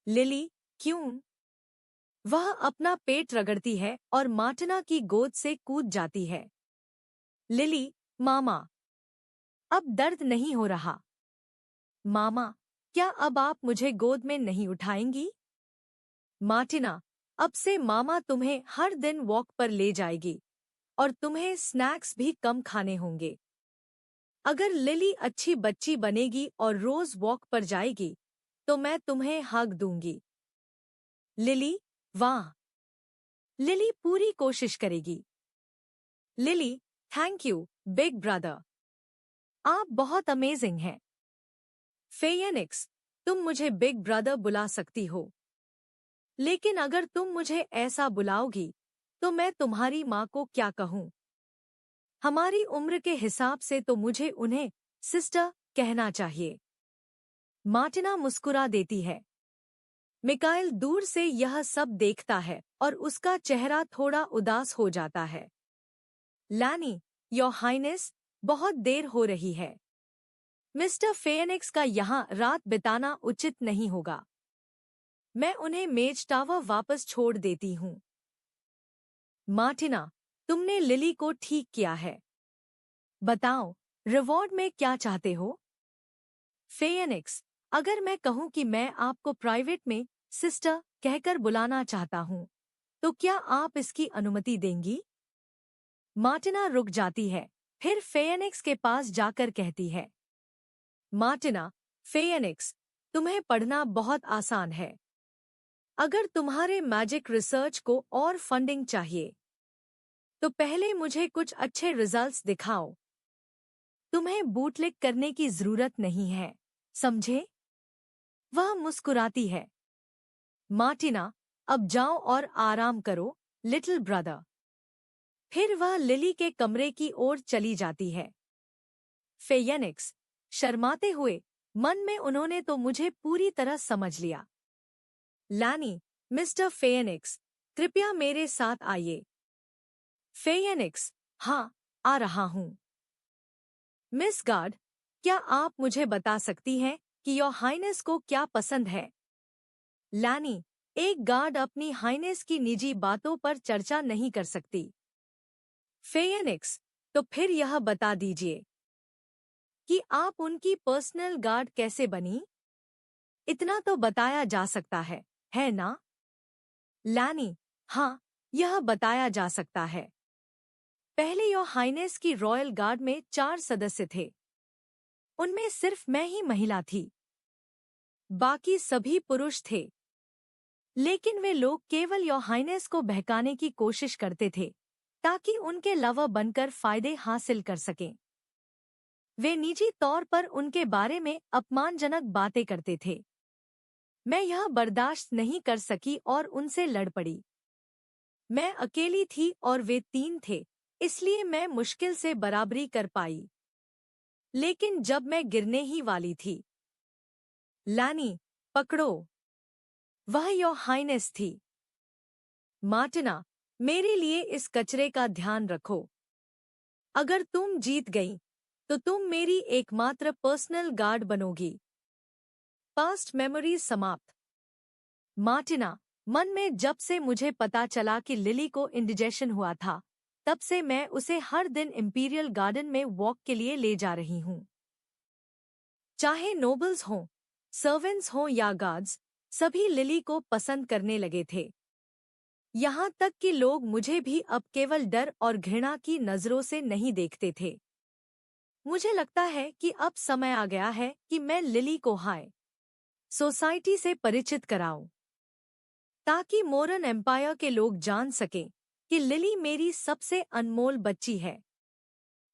लिली, क्यों? वह अपना पेट रगड़ती है और मार्टिना की गोद से कूद जाती है। लिली, मामा, अब दर्द नहीं हो रहा। मामा, क्या अब आप मुझे गोद में नहीं उठाएंगी? मार्टिना, अब से मामा तुम्हें हर दिन वॉक पर ले जाएगी और तुम्हें स्नैक्स भी कम खाने होंगे। अगर लिली अच्छी बच्ची बनेगी और रोज वॉक पर जाएगी तो मैं तुम्हें हग दूंगी। लिली, वाह! लिली पूरी कोशिश करेगी। Lily, thank you big brother, आप बहुत अमेजिंग हैं। फेयनिक्स, तुम मुझे बिग ब्रदर बुला सकती हो, लेकिन अगर तुम मुझे ऐसा बुलाओगी तो मैं तुम्हारी माँ को क्या कहूँ? हमारी उम्र के हिसाब से तो मुझे उन्हें सिस्टर कहना चाहिए। मार्टिना मुस्कुरा देती है। मिकाइल दूर से यह सब देखता है और उसका चेहरा थोड़ा उदास हो जाता है। लैनी, योर हाइनेस, बहुत देर हो रही है। मिस्टर फेयनिक्स का यहाँ रात बिताना उचित नहीं होगा। मैं उन्हें मेज टावर वापस छोड़ देती हूँ। मार्टिना, तुमने लिली को ठीक किया है। बताओ, रिवॉर्ड में क्या चाहते हो? फेयनिक्स, अगर मैं कहूँ कि मैं आपको प्राइवेट में सिस्टर कहकर बुलाना चाहता हूँ, तो क्या आप इसकी अनुमति देंगी? मार्टिना रुक जाती है, फिर फेयनिक्स के पास जाकर कहती है। मार्टिना, फेयनिक्स, तुम्हें पढ़ना बहुत आसान है। अगर तुम्हारे मैजिक रिसर्च को और फंडिंग चाहिए तो पहले मुझे कुछ अच्छे रिजल्ट्स दिखाओ। तुम्हें बूटलिक करने की जरूरत नहीं है। समझे? वह मुस्कुराती है। मार्टिना, अब जाओ और आराम करो, लिटिल ब्रदर। फिर वह लिली के कमरे की ओर चली जाती है। फेयनिक्स, शर्माते हुए, मन में उन्होंने तो मुझे पूरी तरह समझ लिया। लैनी, मिस्टर फेयनिक्स, कृपया मेरे साथ आइए। फेयनिक्स, हाँ, आ रहा हूँ। मिस गार्ड, क्या आप मुझे बता सकती हैं कि योर हाइनेस को क्या पसंद है? लैनी, एक गार्ड अपनी हाइनेस की निजी बातों पर चर्चा नहीं कर सकती। फेयनिक्स, तो फिर यह बता दीजिए कि आप उनकी पर्सनल गार्ड कैसे बनी? इतना तो बताया जा सकता है ना? लैनी, हाँ, यह बताया जा सकता है। पहले योर हाइनेस की रॉयल गार्ड में 4 सदस्य थे। उनमें सिर्फ मैं ही महिला थी। बाकी सभी पुरुष थे। लेकिन वे लोग केवल योर हाइनेस को बहकाने की कोशिश करते थे ताकि उनके लवर बनकर फायदे हासिल कर सकें। वे निजी तौर पर उनके बारे में अपमानजनक बातें करते थे। मैं यह बर्दाश्त नहीं कर सकी और उनसे लड़ पड़ी। मैं अकेली थी और वे 3 थे, इसलिए मैं मुश्किल से बराबरी कर पाई। लेकिन जब मैं गिरने ही वाली थी, लैनी, पकड़ो, वह योर हाइनेस थी। मार्टिना, मेरे लिए इस कचरे का ध्यान रखो। अगर तुम जीत गई, तो तुम मेरी एकमात्र पर्सनल गार्ड बनोगी। पास्ट मेमोरीज समाप्त। मार्टिना, मन में जब से मुझे पता चला कि लिली को इंडिजेशन हुआ था, तब से मैं उसे हर दिन इंपीरियल गार्डन में वॉक के लिए ले जा रही हूँ। चाहे नोबल्स हों, सर्वेंट्स हों या गार्ड्स, सभी लिली को पसंद करने लगे थे। यहाँ तक कि लोग मुझे भी अब केवल डर और घृणा की नजरों से नहीं देखते थे। मुझे लगता है कि अब समय आ गया है कि मैं लिली को हाई सोसाइटी से परिचित कराऊं, ताकि मोरन एम्पायर के लोग जान सकें कि लिली मेरी सबसे अनमोल बच्ची है।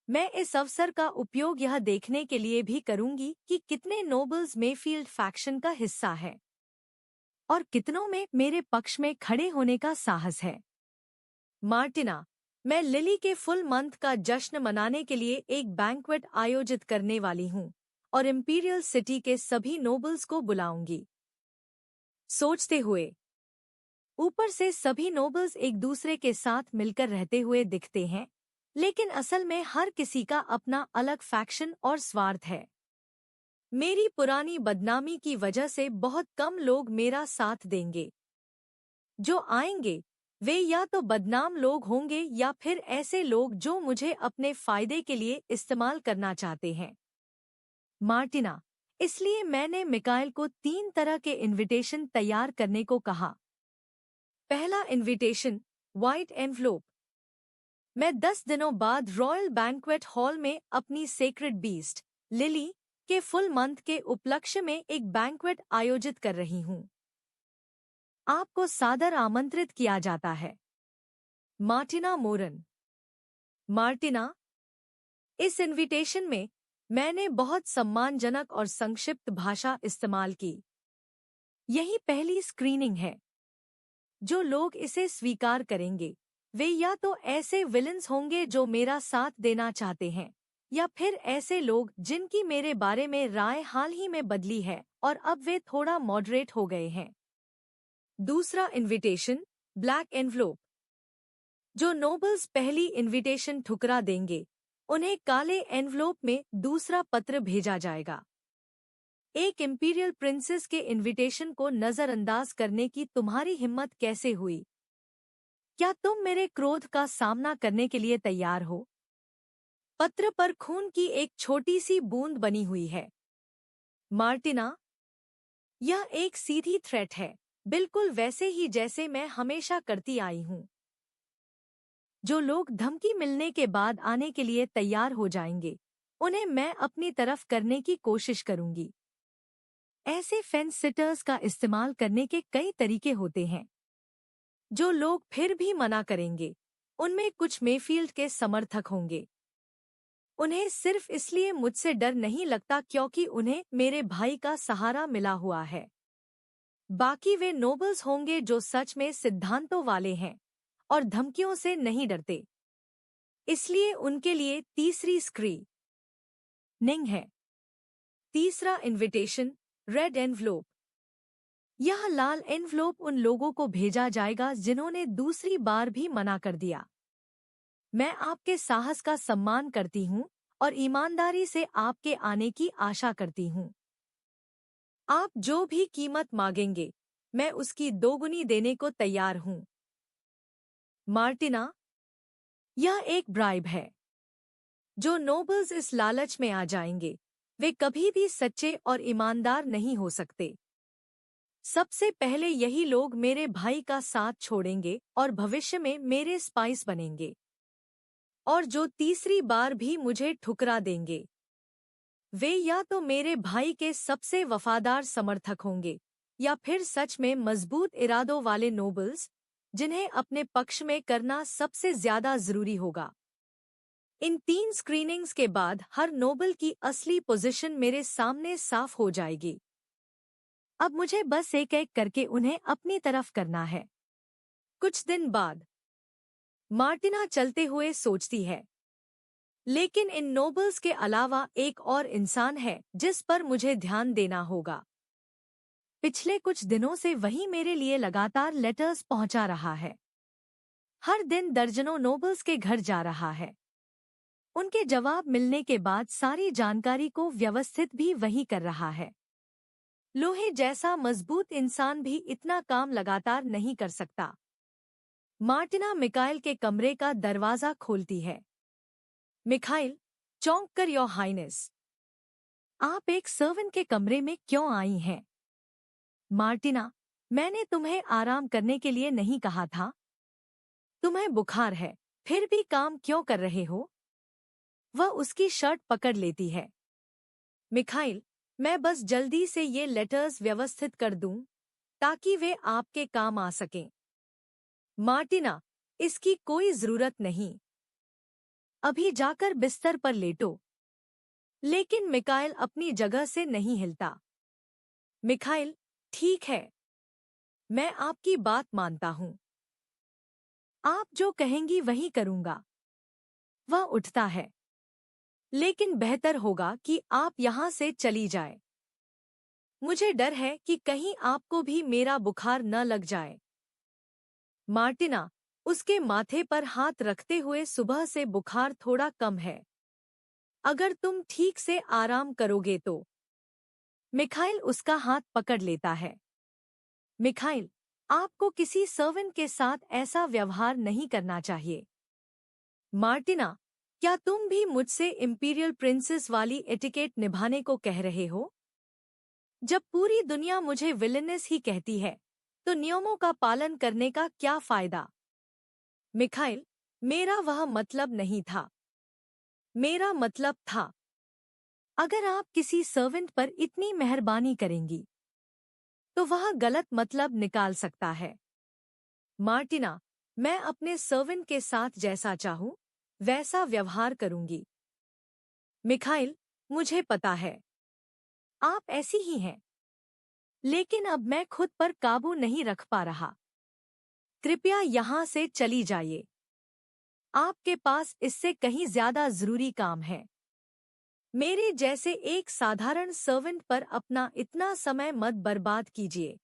मैं इस अवसर का उपयोग यह देखने के लिए भी करूंगी कि कितने नोबल्स मेफील्ड फैक्शन का हिस्सा है और कितनों में मेरे पक्ष में खड़े होने का साहस है। मार्टिना, मैं लिली के फुल मंथ का जश्न मनाने के लिए एक बैंक्वेट आयोजित करने वाली हूँ और इंपीरियल सिटी के सभी नोबल्स को बुलाऊंगी। सोचते हुए, ऊपर से सभी नोबल्स एक दूसरे के साथ मिलकर रहते हुए दिखते हैं, लेकिन असल में हर किसी का अपना अलग फैक्शन और स्वार्थ है। मेरी पुरानी बदनामी की वजह से बहुत कम लोग मेरा साथ देंगे। जो आएंगे, वे या तो बदनाम लोग होंगे या फिर ऐसे लोग जो मुझे अपने फायदे के लिए इस्तेमाल करना चाहते हैं। मार्टिना, इसलिए मैंने मिकाइल को 3 तरह के इनविटेशन तैयार करने को कहा। पहला इनविटेशन, व्हाइट एनवलप। मैं 10 दिनों बाद रॉयल बैंक्वेट हॉल में अपनी सेक्रेड बीस्ट, लिली, के फुल मंथ के उपलक्ष्य में एक बैंक्वेट आयोजित कर रही हूँ। आपको सादर आमंत्रित किया जाता है। मार्टिना मोरन। मार्टिना, इस इनविटेशन में मैंने बहुत सम्मानजनक और संक्षिप्त भाषा इस्तेमाल की। यही पहली स्क्रीनिंग है। जो लोग इसे स्वीकार करेंगे, वे या तो ऐसे विलेंस होंगे जो मेरा साथ देना चाहते हैं, या फिर ऐसे लोग जिनकी मेरे बारे में राय हाल ही में बदली है और अब वे थोड़ा मॉडरेट हो गए हैं। दूसरा इनविटेशन, ब्लैक एनवलप। जो नोबल्स पहली इनविटेशन ठुकरा देंगे, उन्हें काले एनवलप में दूसरा पत्र भेजा जाएगा। एक इंपीरियल प्रिंसेस के इनविटेशन को नजरअंदाज करने की तुम्हारी हिम्मत कैसे हुई? क्या तुम मेरे क्रोध का सामना करने के लिए तैयार हो? पत्र पर खून की एक छोटी सी बूंद बनी हुई है। मार्टिना, यह एक सीधी थ्रेट है, बिल्कुल वैसे ही जैसे मैं हमेशा करती आई हूँ। जो लोग धमकी मिलने के बाद आने के लिए तैयार हो जाएंगे, उन्हें मैं अपनी तरफ करने की कोशिश करूंगी। ऐसे फेंस सिटर्स का इस्तेमाल करने के कई तरीके होते हैं। जो लोग फिर भी मना करेंगे, उनमें कुछ मेफील्ड के समर्थक होंगे। उन्हें सिर्फ इसलिए मुझसे डर नहीं लगता क्योंकि उन्हें मेरे भाई का सहारा मिला हुआ है। बाकी वे नोबल्स होंगे जो सच में सिद्धांतों वाले हैं और धमकियों से नहीं डरते। इसलिए उनके लिए तीसरी स्क्रीनिंग है। तीसरा इनविटेशन, रेड एनवलोप। यह लाल एनवलोप उन लोगों को भेजा जाएगा जिन्होंने दूसरी बार भी मना कर दिया। मैं आपके साहस का सम्मान करती हूँ और ईमानदारी से आपके आने की आशा करती हूँ। आप जो भी कीमत मांगेंगे, मैं उसकी दोगुनी देने को तैयार हूँ। मार्टिना, यह एक ब्राइब है। जो नोबल्स इस लालच में आ जाएंगे, वे कभी भी सच्चे और ईमानदार नहीं हो सकते। सबसे पहले यही लोग मेरे भाई का साथ छोड़ेंगे और भविष्य में मेरे स्पाइस बनेंगे। और जो तीसरी बार भी मुझे ठुकरा देंगे, वे या तो मेरे भाई के सबसे वफादार समर्थक होंगे या फिर सच में मजबूत इरादों वाले नोबल्स, जिन्हें अपने पक्ष में करना सबसे ज्यादा जरूरी होगा। इन 3 स्क्रीनिंग्स के बाद हर नोबल की असली पोजीशन मेरे सामने साफ हो जाएगी। अब मुझे बस एक एक करके उन्हें अपनी तरफ करना है। कुछ दिन बाद मार्टिना चलते हुए सोचती है, लेकिन इन नोबल्स के अलावा एक और इंसान है जिस पर मुझे ध्यान देना होगा। पिछले कुछ दिनों से वही मेरे लिए लगातार लेटर्स पहुंचा रहा है। हर दिन दर्जनों नोबल्स के घर जा रहा है। उनके जवाब मिलने के बाद सारी जानकारी को व्यवस्थित भी वही कर रहा है। लोहे जैसा मजबूत इंसान भी इतना काम लगातार नहीं कर सकता। मार्टिना मिकाइल के कमरे का दरवाजा खोलती है। मिखाइल, चौंक कर, योर हाइनेस, आप एक सर्वेंट के कमरे में क्यों आई हैं? मार्टिना, मैंने तुम्हें आराम करने के लिए नहीं कहा था? तुम्हें बुखार है, फिर भी काम क्यों कर रहे हो? वह उसकी शर्ट पकड़ लेती है। मिखाइल, मैं बस जल्दी से ये लेटर्स व्यवस्थित कर दूं ताकि वे आपके काम आ सकें। मार्टिना, इसकी कोई जरूरत नहीं। अभी जाकर बिस्तर पर लेटो। लेकिन मिकाइल अपनी जगह से नहीं हिलता। मिखाइल, ठीक है, मैं आपकी बात मानता हूं। आप जो कहेंगी वही करूंगा। वह उठता है। लेकिन बेहतर होगा कि आप यहां से चली जाए। मुझे डर है कि कहीं आपको भी मेरा बुखार न लग जाए। मार्टिना, उसके माथे पर हाथ रखते हुए, सुबह से बुखार थोड़ा कम है। अगर तुम ठीक से आराम करोगे तो। मिखाइल उसका हाथ पकड़ लेता है। मिखाइल, आपको किसी सर्वेंट के साथ ऐसा व्यवहार नहीं करना चाहिए। मार्टिना, क्या तुम भी मुझसे इंपीरियल प्रिंसेस वाली एटिकेट निभाने को कह रहे हो? जब पूरी दुनिया मुझे विलेनेस ही कहती है, तो नियमों का पालन करने का क्या फायदा? मिखाइल, मेरा वह मतलब नहीं था। मेरा मतलब था, अगर आप किसी सर्वेंट पर इतनी मेहरबानी करेंगी, तो वह गलत मतलब निकाल सकता है। मार्टिना, मैं अपने सर्वेंट के साथ जैसा चाहूं वैसा व्यवहार करूंगी। मिखाइल, मुझे पता है, आप ऐसी ही हैं। लेकिन अब मैं खुद पर काबू नहीं रख पा रहा। कृपया यहाँ से चली जाइए। आपके पास इससे कहीं ज्यादा जरूरी काम है। मेरे जैसे एक साधारण सर्वेंट पर अपना इतना समय मत बर्बाद कीजिए।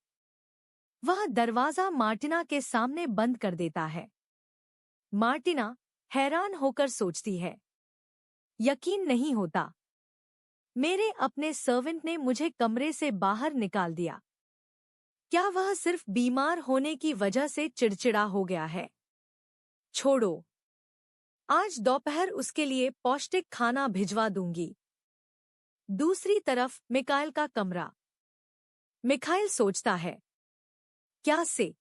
वह दरवाजा मार्टिना के सामने बंद कर देता है। मार्टिना हैरान होकर सोचती है, यकीन नहीं होता, मेरे अपने सर्वेंट ने मुझे कमरे से बाहर निकाल दिया। क्या वह सिर्फ बीमार होने की वजह से चिड़चिड़ा हो गया है? छोड़ो, आज दोपहर उसके लिए पौष्टिक खाना भिजवा दूंगी। दूसरी तरफ मिकाइल का कमरा। मिखाइल सोचता है, क्या से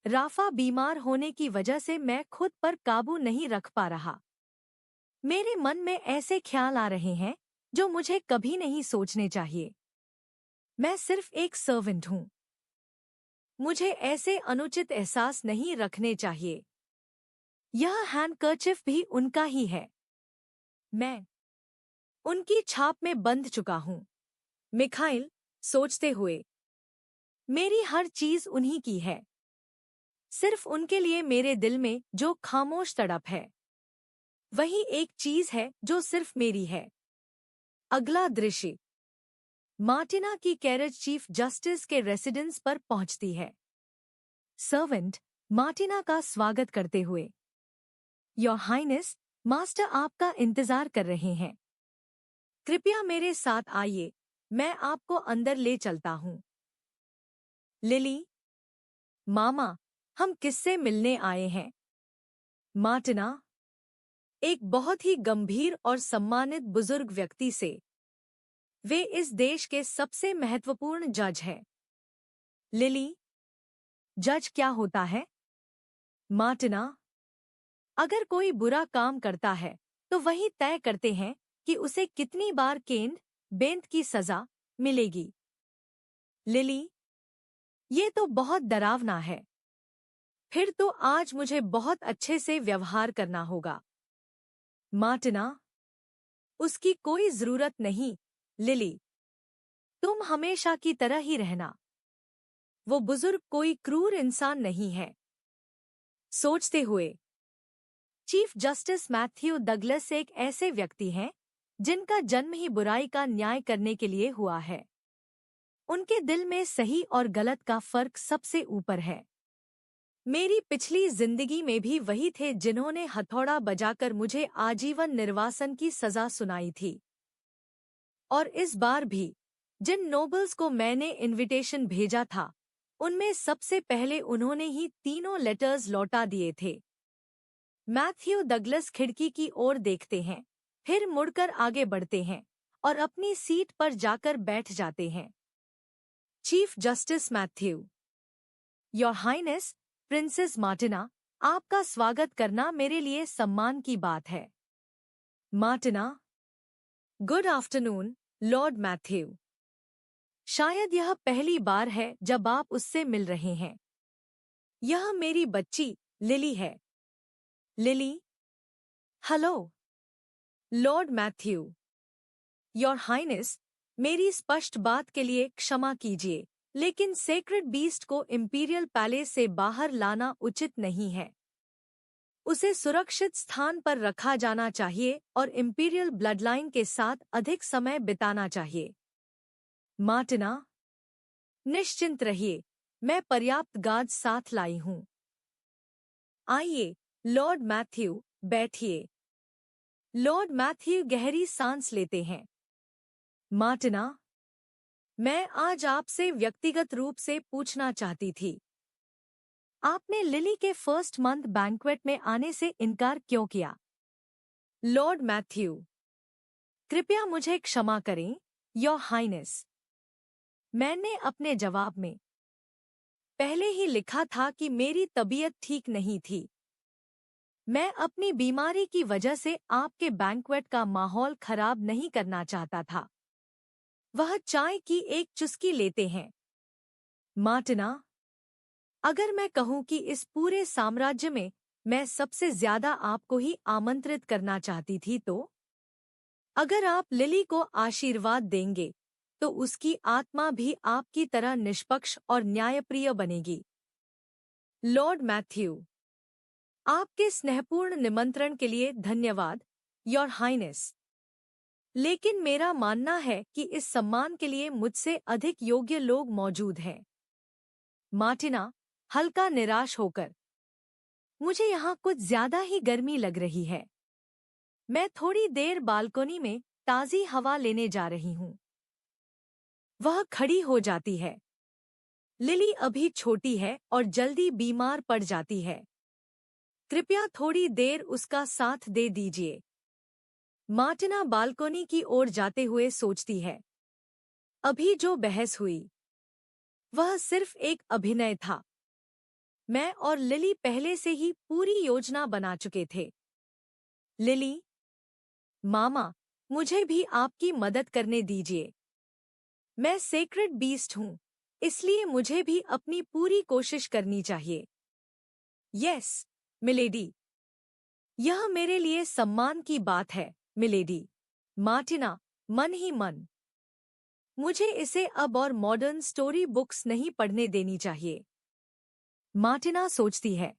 राफा बीमार होने की वजह से मैं खुद पर काबू नहीं रख पा रहा। मेरे मन में ऐसे ख्याल आ रहे हैं जो मुझे कभी नहीं सोचने चाहिए। मैं सिर्फ एक सर्वेंट हूं। मुझे ऐसे अनुचित एहसास नहीं रखने चाहिए। यह हैंडकर्चिफ भी उनका ही है। मैं उनकी छाप में बंध चुका हूँ। मिखाइल सोचते हुए, मेरी हर चीज उन्हीं की है। सिर्फ उनके लिए मेरे दिल में जो खामोश तड़प है, वही एक चीज है जो सिर्फ मेरी है। अगला दृश्य मार्टिना की कैरेज चीफ जस्टिस के रेसिडेंस पर पहुंचती है। सर्वेंट मार्टिना का स्वागत करते हुए, योर हाइनेस, मास्टर आपका इंतजार कर रहे हैं। कृपया मेरे साथ आइए, मैं आपको अंदर ले चलता हूँ। लिली, मामा, हम किससे मिलने आए हैं? मार्टिना, एक बहुत ही गंभीर और सम्मानित बुजुर्ग व्यक्ति से। वे इस देश के सबसे महत्वपूर्ण जज हैं। लिली, जज क्या होता है? मार्टिना, अगर कोई बुरा काम करता है तो वही तय करते हैं कि उसे कितनी बार केंद बेंत की सजा मिलेगी। लिली, ये तो बहुत डरावना है। फिर तो आज मुझे बहुत अच्छे से व्यवहार करना होगा। मार्टिना, उसकी कोई जरूरत नहीं, लिली। तुम हमेशा की तरह ही रहना। वो बुजुर्ग कोई क्रूर इंसान नहीं है। सोचते हुए, चीफ जस्टिस मैथ्यू डगलस एक ऐसे व्यक्ति हैं जिनका जन्म ही बुराई का न्याय करने के लिए हुआ है। उनके दिल में सही और गलत का फर्क सबसे ऊपर है। मेरी पिछली जिंदगी में भी वही थे जिन्होंने हथौड़ा बजाकर मुझे आजीवन निर्वासन की सजा सुनाई थी। और इस बार भी जिन नोबल्स को मैंने इनविटेशन भेजा था, उनमें सबसे पहले उन्होंने ही तीनों लेटर्स लौटा दिए थे। मैथ्यू डगलस खिड़की की ओर देखते हैं, फिर मुड़कर आगे बढ़ते हैं और अपनी सीट पर जाकर बैठ जाते हैं। Chief justice Matthew, your highness princess Martina, आपका स्वागत करना मेरे लिए सम्मान की बात है। Martina, good afternoon lord Matthew. शायद यह पहली बार है जब आप उससे मिल रहे हैं। यह मेरी बच्ची लिली है। Lily, hello lord Matthew. Your highness, मेरी स्पष्ट बात के लिए क्षमा कीजिए, लेकिन सेक्रेड बीस्ट को इंपीरियल पैलेस से बाहर लाना उचित नहीं है। उसे सुरक्षित स्थान पर रखा जाना चाहिए और इंपीरियल ब्लडलाइन के साथ अधिक समय बिताना चाहिए। मार्टिना, निश्चिंत रहिए, मैं पर्याप्त गार्ड साथ लाई हूँ। आइए लॉर्ड मैथ्यू, बैठिए। लॉर्ड मैथ्यू गहरी सांस लेते हैं। मार्टिना, मैं आज आपसे व्यक्तिगत रूप से पूछना चाहती थी, आपने लिली के फर्स्ट मंथ बैंक्वेट में आने से इनकार क्यों किया? लॉर्ड मैथ्यू, कृपया मुझे क्षमा करें, योर हाइनेस। मैंने अपने जवाब में पहले ही लिखा था कि मेरी तबीयत ठीक नहीं थी। मैं अपनी बीमारी की वजह से आपके बैंक्वेट का माहौल खराब नहीं करना चाहता था। वह चाय की एक चुस्की लेते हैं। मार्टिना, अगर मैं कहूं कि इस पूरे साम्राज्य में मैं सबसे ज्यादा आपको ही आमंत्रित करना चाहती थी, तो अगर आप लिली को आशीर्वाद देंगे तो उसकी आत्मा भी आपकी तरह निष्पक्ष और न्यायप्रिय बनेगी। लॉर्ड मैथ्यू, आपके स्नेहपूर्ण निमंत्रण के लिए धन्यवाद, योर हाइनेस। लेकिन मेरा मानना है कि इस सम्मान के लिए मुझसे अधिक योग्य लोग मौजूद हैं। मार्टिना, हल्का निराश होकर, मुझे यहाँ कुछ ज्यादा ही गर्मी लग रही है। मैं थोड़ी देर बालकोनी में ताज़ी हवा लेने जा रही हूँ। वह खड़ी हो जाती है। लिली अभी छोटी है और जल्दी बीमार पड़ जाती है। कृपया थोड़ी देर उसका साथ दे दीजिए। मार्टिना बालकोनी की ओर जाते हुए सोचती है, अभी जो बहस हुई वह सिर्फ एक अभिनय था। मैं और लिली पहले से ही पूरी योजना बना चुके थे। लिली, मामा, मुझे भी आपकी मदद करने दीजिए। मैं सेक्रेड बीस्ट हूँ, इसलिए मुझे भी अपनी पूरी कोशिश करनी चाहिए। Yes, milady. यह मेरे लिए सम्मान की बात है, मिलेडी। मार्टिना, मन ही मन, मुझे इसे अब और मॉडर्न स्टोरी बुक्स नहीं पढ़ने देनी चाहिए। मार्टिना सोचती है,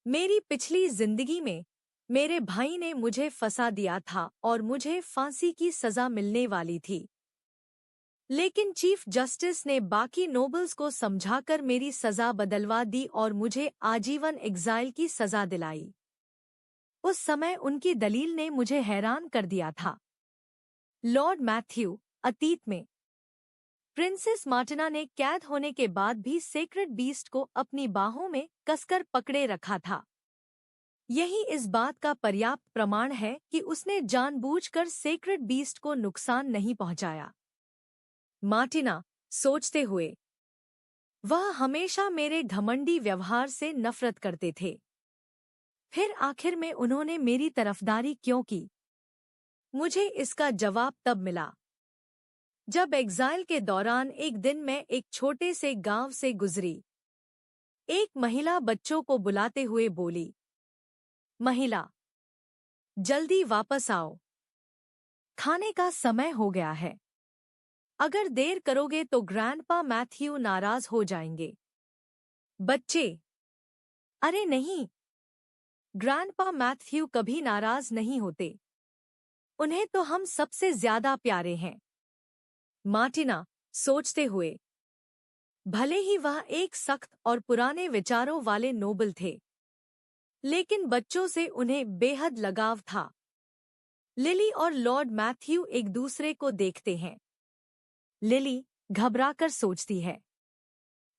मेरी पिछली जिंदगी में मेरे भाई ने मुझे फंसा दिया था और मुझे फांसी की सजा मिलने वाली थी। लेकिन चीफ जस्टिस ने बाकी नोबल्स को समझाकर मेरी सजा बदलवा दी और मुझे आजीवन एग्जाइल की सजा दिलाई। उस समय उनकी दलील ने मुझे हैरान कर दिया था। लॉर्ड मैथ्यू, अतीत में प्रिंसेस मार्टिना ने कैद होने के बाद भी सेक्रेड बीस्ट को अपनी बाहों में कसकर पकड़े रखा था। यही इस बात का पर्याप्त प्रमाण है कि उसने जानबूझकर सेक्रेड बीस्ट को नुकसान नहीं पहुंचाया। मार्टिना, सोचते हुए, वह हमेशा मेरे घमंडी व्यवहार से नफरत करते थे। फिर आखिर में उन्होंने मेरी तरफदारी क्यों की? मुझे इसका जवाब तब मिला जब एग्जाइल के दौरान एक दिन मैं एक छोटे से गांव से गुजरी। एक महिला बच्चों को बुलाते हुए बोली, महिला, जल्दी वापस आओ, खाने का समय हो गया है। अगर देर करोगे तो ग्रैंडपा मैथ्यू नाराज हो जाएंगे। बच्चे, अरे नहीं, ग्रैंडपा मैथ्यू कभी नाराज नहीं होते। उन्हें तो हम सबसे ज्यादा प्यारे हैं। मार्टिना, सोचते हुए, भले ही वह एक सख्त और पुराने विचारों वाले नोबल थे, लेकिन बच्चों से उन्हें बेहद लगाव था। लिली और लॉर्ड मैथ्यू एक दूसरे को देखते हैं। लिली घबराकर सोचती है,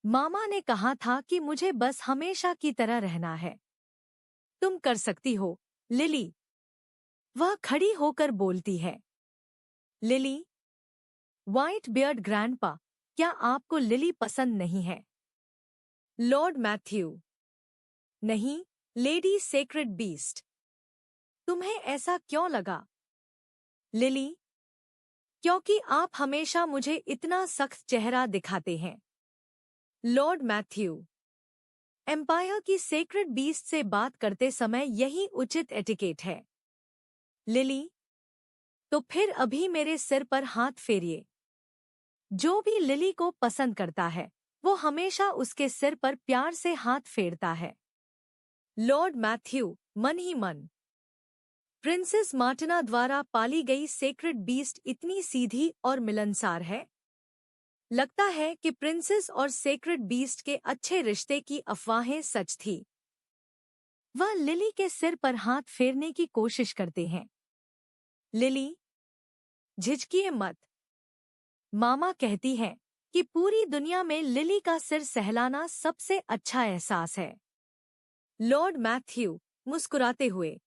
मामा ने कहा था कि मुझे बस हमेशा की तरह रहना है। तुम कर सकती हो, लिली, वह खड़ी होकर बोलती है। लिली, व्हाइट बियर्ड ग्रैंडपा, क्या आपको लिली पसंद नहीं है? लॉर्ड मैथ्यू, नहीं, लेडी सेक्रेड बीस्ट, तुम्हें ऐसा क्यों लगा? लिली, क्योंकि आप हमेशा मुझे इतना सख्त चेहरा दिखाते हैं। लॉर्ड मैथ्यू, एम्पायर की सेक्रेड बीस्ट से बात करते समय यही उचित एटिकेट है। लिली, तो फिर अभी मेरे सिर पर हाथ फेरिए। जो भी लिली को पसंद करता है वो हमेशा उसके सिर पर प्यार से हाथ फेरता है। लॉर्ड मैथ्यू, मन ही मन, प्रिंसेस मार्टिना द्वारा पाली गई सेक्रेड बीस्ट इतनी सीधी और मिलनसार है। लगता है कि प्रिंसेस और सेक्रेड बीस्ट के अच्छे रिश्ते की अफवाहें सच थी। वह लिली के सिर पर हाथ फेरने की कोशिश करते हैं। लिली, झिझकिए मत, मामा कहती है कि पूरी दुनिया में लिली का सिर सहलाना सबसे अच्छा एहसास है। लॉर्ड मैथ्यू, मुस्कुराते हुए,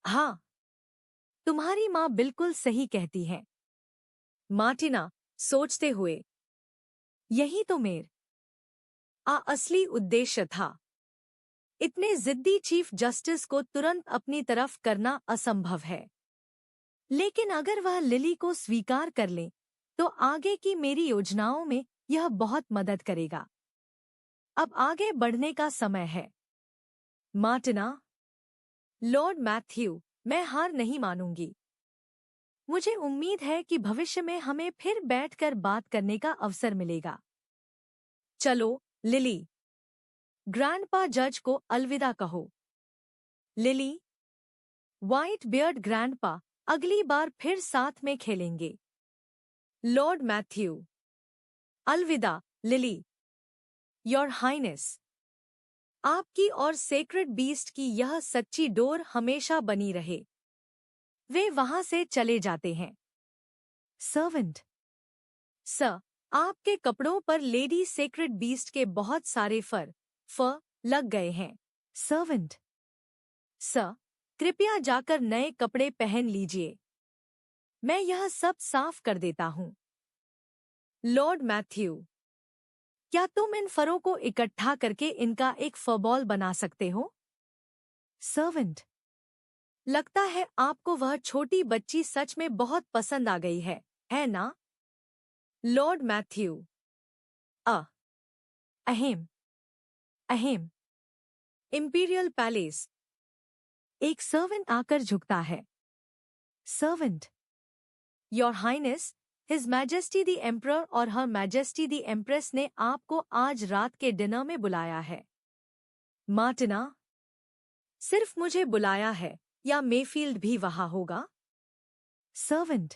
हाँ, तुम्हारी माँ बिल्कुल सही कहती है। मार्टिना, सोचते हुए, यही तो मेरा असली उद्देश्य था। इतने जिद्दी चीफ जस्टिस को तुरंत अपनी तरफ करना असंभव है। लेकिन अगर वह लिली को स्वीकार कर ले तो आगे की मेरी योजनाओं में यह बहुत मदद करेगा। अब आगे बढ़ने का समय है। मार्टिना, लॉर्ड मैथ्यू, मैं हार नहीं मानूंगी। मुझे उम्मीद है कि भविष्य में हमें फिर बैठकर बात करने का अवसर मिलेगा। चलो, लिली, ग्रैंडपा जज को अलविदा कहो। लिली, व्हाइट बियर्ड ग्रैंडपा, अगली बार फिर साथ में खेलेंगे। लॉर्ड मैथ्यू, अलविदा, लिली, योर हाइनेस, आपकी और सेक्रेड बीस्ट की यह सच्ची डोर हमेशा बनी रहे। वे वहां से चले जाते हैं। सर्वेंट, सर, आपके कपड़ों पर लेडी सेक्रेड बीस्ट के बहुत सारे फर लग गए हैं। सर्वेंट, सर, कृपया जाकर नए कपड़े पहन लीजिए। मैं यह सब साफ कर देता हूँ। लॉर्ड मैथ्यू, क्या तुम इन फरों को इकट्ठा करके इनका एक फरबॉल बना सकते हो? सर्वेंट, लगता है आपको वह छोटी बच्ची सच में बहुत पसंद आ गई है ना? Lord Matthew, ahem, ahem, imperial palace. एक सर्वेंट आकर झुकता है। Servant. Your highness, his majesty the emperor और हर मैजेस्टी द एम्प्रेस ने आपको आज रात के डिनर में बुलाया है। मार्टिना, सिर्फ मुझे बुलाया है या मेफील्ड भी वहां होगा? सर्वेंट,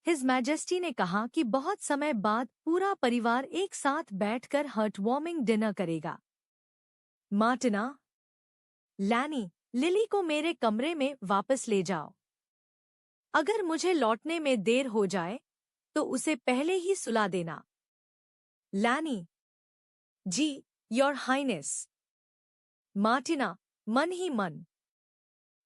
हिज मैजेस्टी ने कहा कि बहुत समय बाद पूरा परिवार एक साथ बैठकर हार्टवार्मिंग डिनर करेगा। मार्टिना, लैनी, लिली को मेरे कमरे में वापस ले जाओ। अगर मुझे लौटने में देर हो जाए तो उसे पहले ही सुला देना। लैनी, जी, योर हाइनेस। मार्टिना, मन ही मन।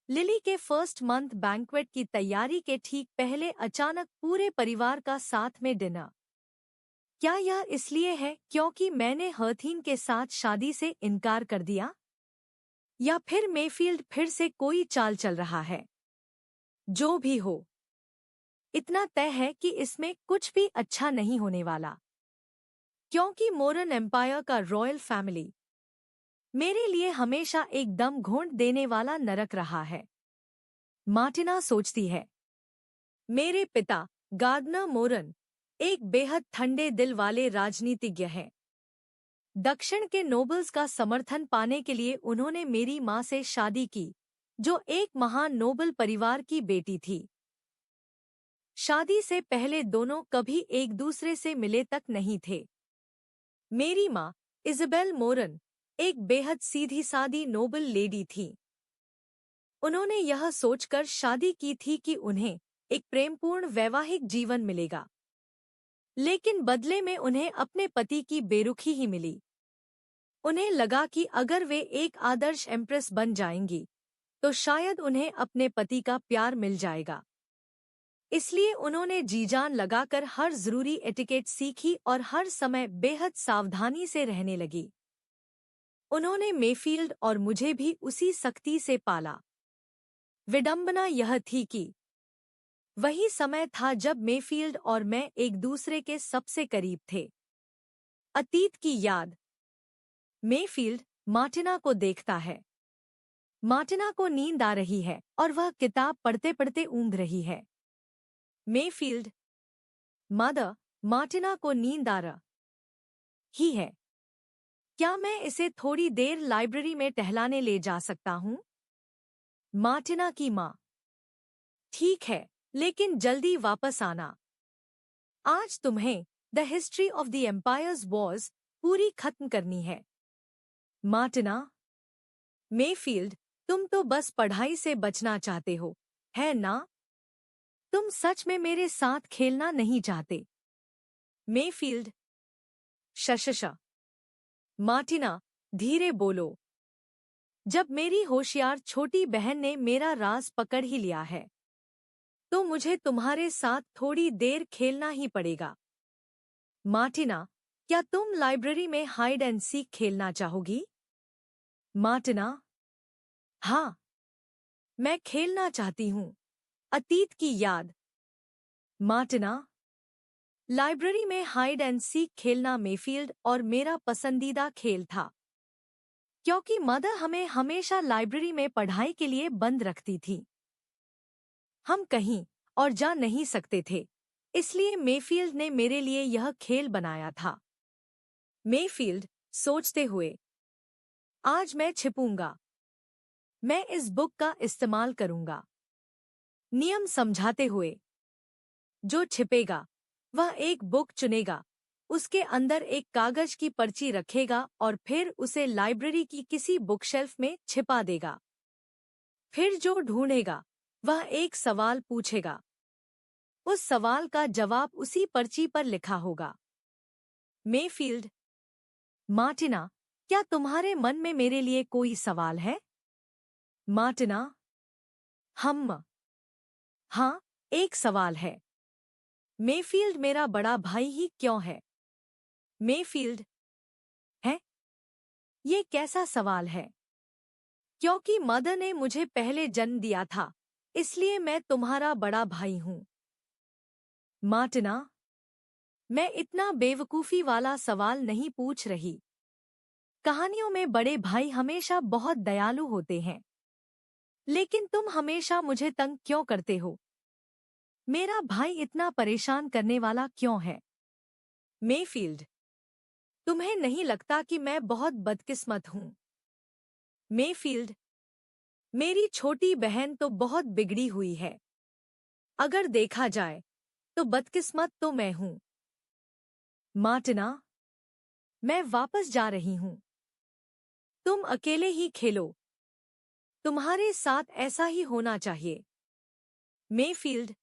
लिली के फर्स्ट मंथ बैंक्वेट की तैयारी के ठीक पहले अचानक पूरे परिवार का साथ में डिनर। क्या यह इसलिए है क्योंकि मैंने हर्थीन के साथ शादी से इनकार कर दिया? या फिर मेफील्ड फिर से कोई चाल चल रहा है? जो भी हो, इतना तय है कि इसमें कुछ भी अच्छा नहीं होने वाला, क्योंकि मोरन एम्पायर का रॉयल फैमिली मेरे लिए हमेशा एक दम घोंट देने वाला नरक रहा है। मार्टिना सोचती है, मेरे पिता गार्डनर मोरन एक बेहद ठंडे दिल वाले राजनीतिज्ञ हैं। दक्षिण के नोबल्स का समर्थन पाने के लिए उन्होंने मेरी मां से शादी की, जो एक महान नोबल परिवार की बेटी थी। शादी से पहले दोनों कभी एक दूसरे से मिले तक नहीं थे। मेरी मां इज़ाबेल मोरन एक बेहद सीधी सादी नोबल लेडी थी। उन्होंने यह सोचकर शादी की थी कि उन्हें एक प्रेमपूर्ण वैवाहिक जीवन मिलेगा, लेकिन बदले में उन्हें अपने पति की बेरुखी ही मिली। उन्हें लगा कि अगर वे एक आदर्श एम्प्रेस बन जाएंगी तो शायद उन्हें अपने पति का प्यार मिल जाएगा। इसलिए उन्होंने जी-जान लगाकर हर जरूरी एटिकेट सीखी और हर समय बेहद सावधानी से रहने लगी। उन्होंने मेफील्ड और मुझे भी उसी सख्ती से पाला। विडंबना यह थी कि वही समय था जब मेफील्ड और मैं एक दूसरे के सबसे करीब थे। अतीत की याद। मेफील्ड मार्टिना को देखता है। मार्टिना को नींद आ रही है और वह किताब पढ़ते पढ़ते ऊँघ रही है। मेफील्ड, मदर, मार्टिना को नींद आ रही है। क्या मैं इसे थोड़ी देर लाइब्रेरी में टहलाने ले जा सकता हूँ? मार्टिना की माँ, ठीक है, लेकिन जल्दी वापस आना। आज तुम्हें the history of the empires wars पूरी खत्म करनी है। मार्टिना, मेफील्ड, तुम तो बस पढ़ाई से बचना चाहते हो, है ना? तुम सच में मेरे साथ खेलना नहीं चाहते। मेफील्ड, शशश। मार्टिना, धीरे बोलो। जब मेरी होशियार छोटी बहन ने मेरा राज पकड़ ही लिया है, तो मुझे तुम्हारे साथ थोड़ी देर खेलना ही पड़ेगा। मार्टिना, क्या तुम लाइब्रेरी में हाइड एंड सीक खेलना चाहोगी? मार्टिना, हाँ, मैं खेलना चाहती हूँ। अतीत की याद। मार्टिना, लाइब्रेरी में हाइड एंड सीक खेलना मेफील्ड और मेरा पसंदीदा खेल था, क्योंकि मदर हमें हमेशा लाइब्रेरी में पढ़ाई के लिए बंद रखती थी। हम कहीं और जा नहीं सकते थे, इसलिए मेफील्ड ने मेरे लिए यह खेल बनाया था। मेफील्ड, सोचते हुए, आज मैं छिपूंगा। मैं इस बुक का इस्तेमाल करूंगा। नियम समझाते हुए, जो छिपेगा वह एक बुक चुनेगा, उसके अंदर एक कागज की पर्ची रखेगा और फिर उसे लाइब्रेरी की किसी बुकशेल्फ में छिपा देगा। फिर जो ढूंढेगा वह एक सवाल पूछेगा। उस सवाल का जवाब उसी पर्ची पर लिखा होगा। मेफील्ड, मार्टिना, क्या तुम्हारे मन में मेरे लिए कोई सवाल है? मार्टिना, हाँ, एक सवाल है। मेफील्ड, मेरा बड़ा भाई ही क्यों है? मेफील्ड, है? ये कैसा सवाल है? क्योंकि मदर ने मुझे पहले जन्म दिया था, इसलिए मैं तुम्हारा बड़ा भाई हूँ। मार्टिना, मैं इतना बेवकूफ़ी वाला सवाल नहीं पूछ रही। कहानियों में बड़े भाई हमेशा बहुत दयालु होते हैं। लेकिन तुम हमेशा मुझे तंग क्यों करते हो? मेरा भाई इतना परेशान करने वाला क्यों है? मेफील्ड, तुम्हें नहीं लगता कि मैं बहुत बदकिस्मत हूँ? मेफील्ड, मेरी छोटी बहन तो बहुत बिगड़ी हुई है। अगर देखा जाए तो बदकिस्मत तो मैं हूँ। मार्टिना, मैं वापस जा रही हूँ। तुम अकेले ही खेलो। तुम्हारे साथ ऐसा ही होना चाहिए। मेफील्ड,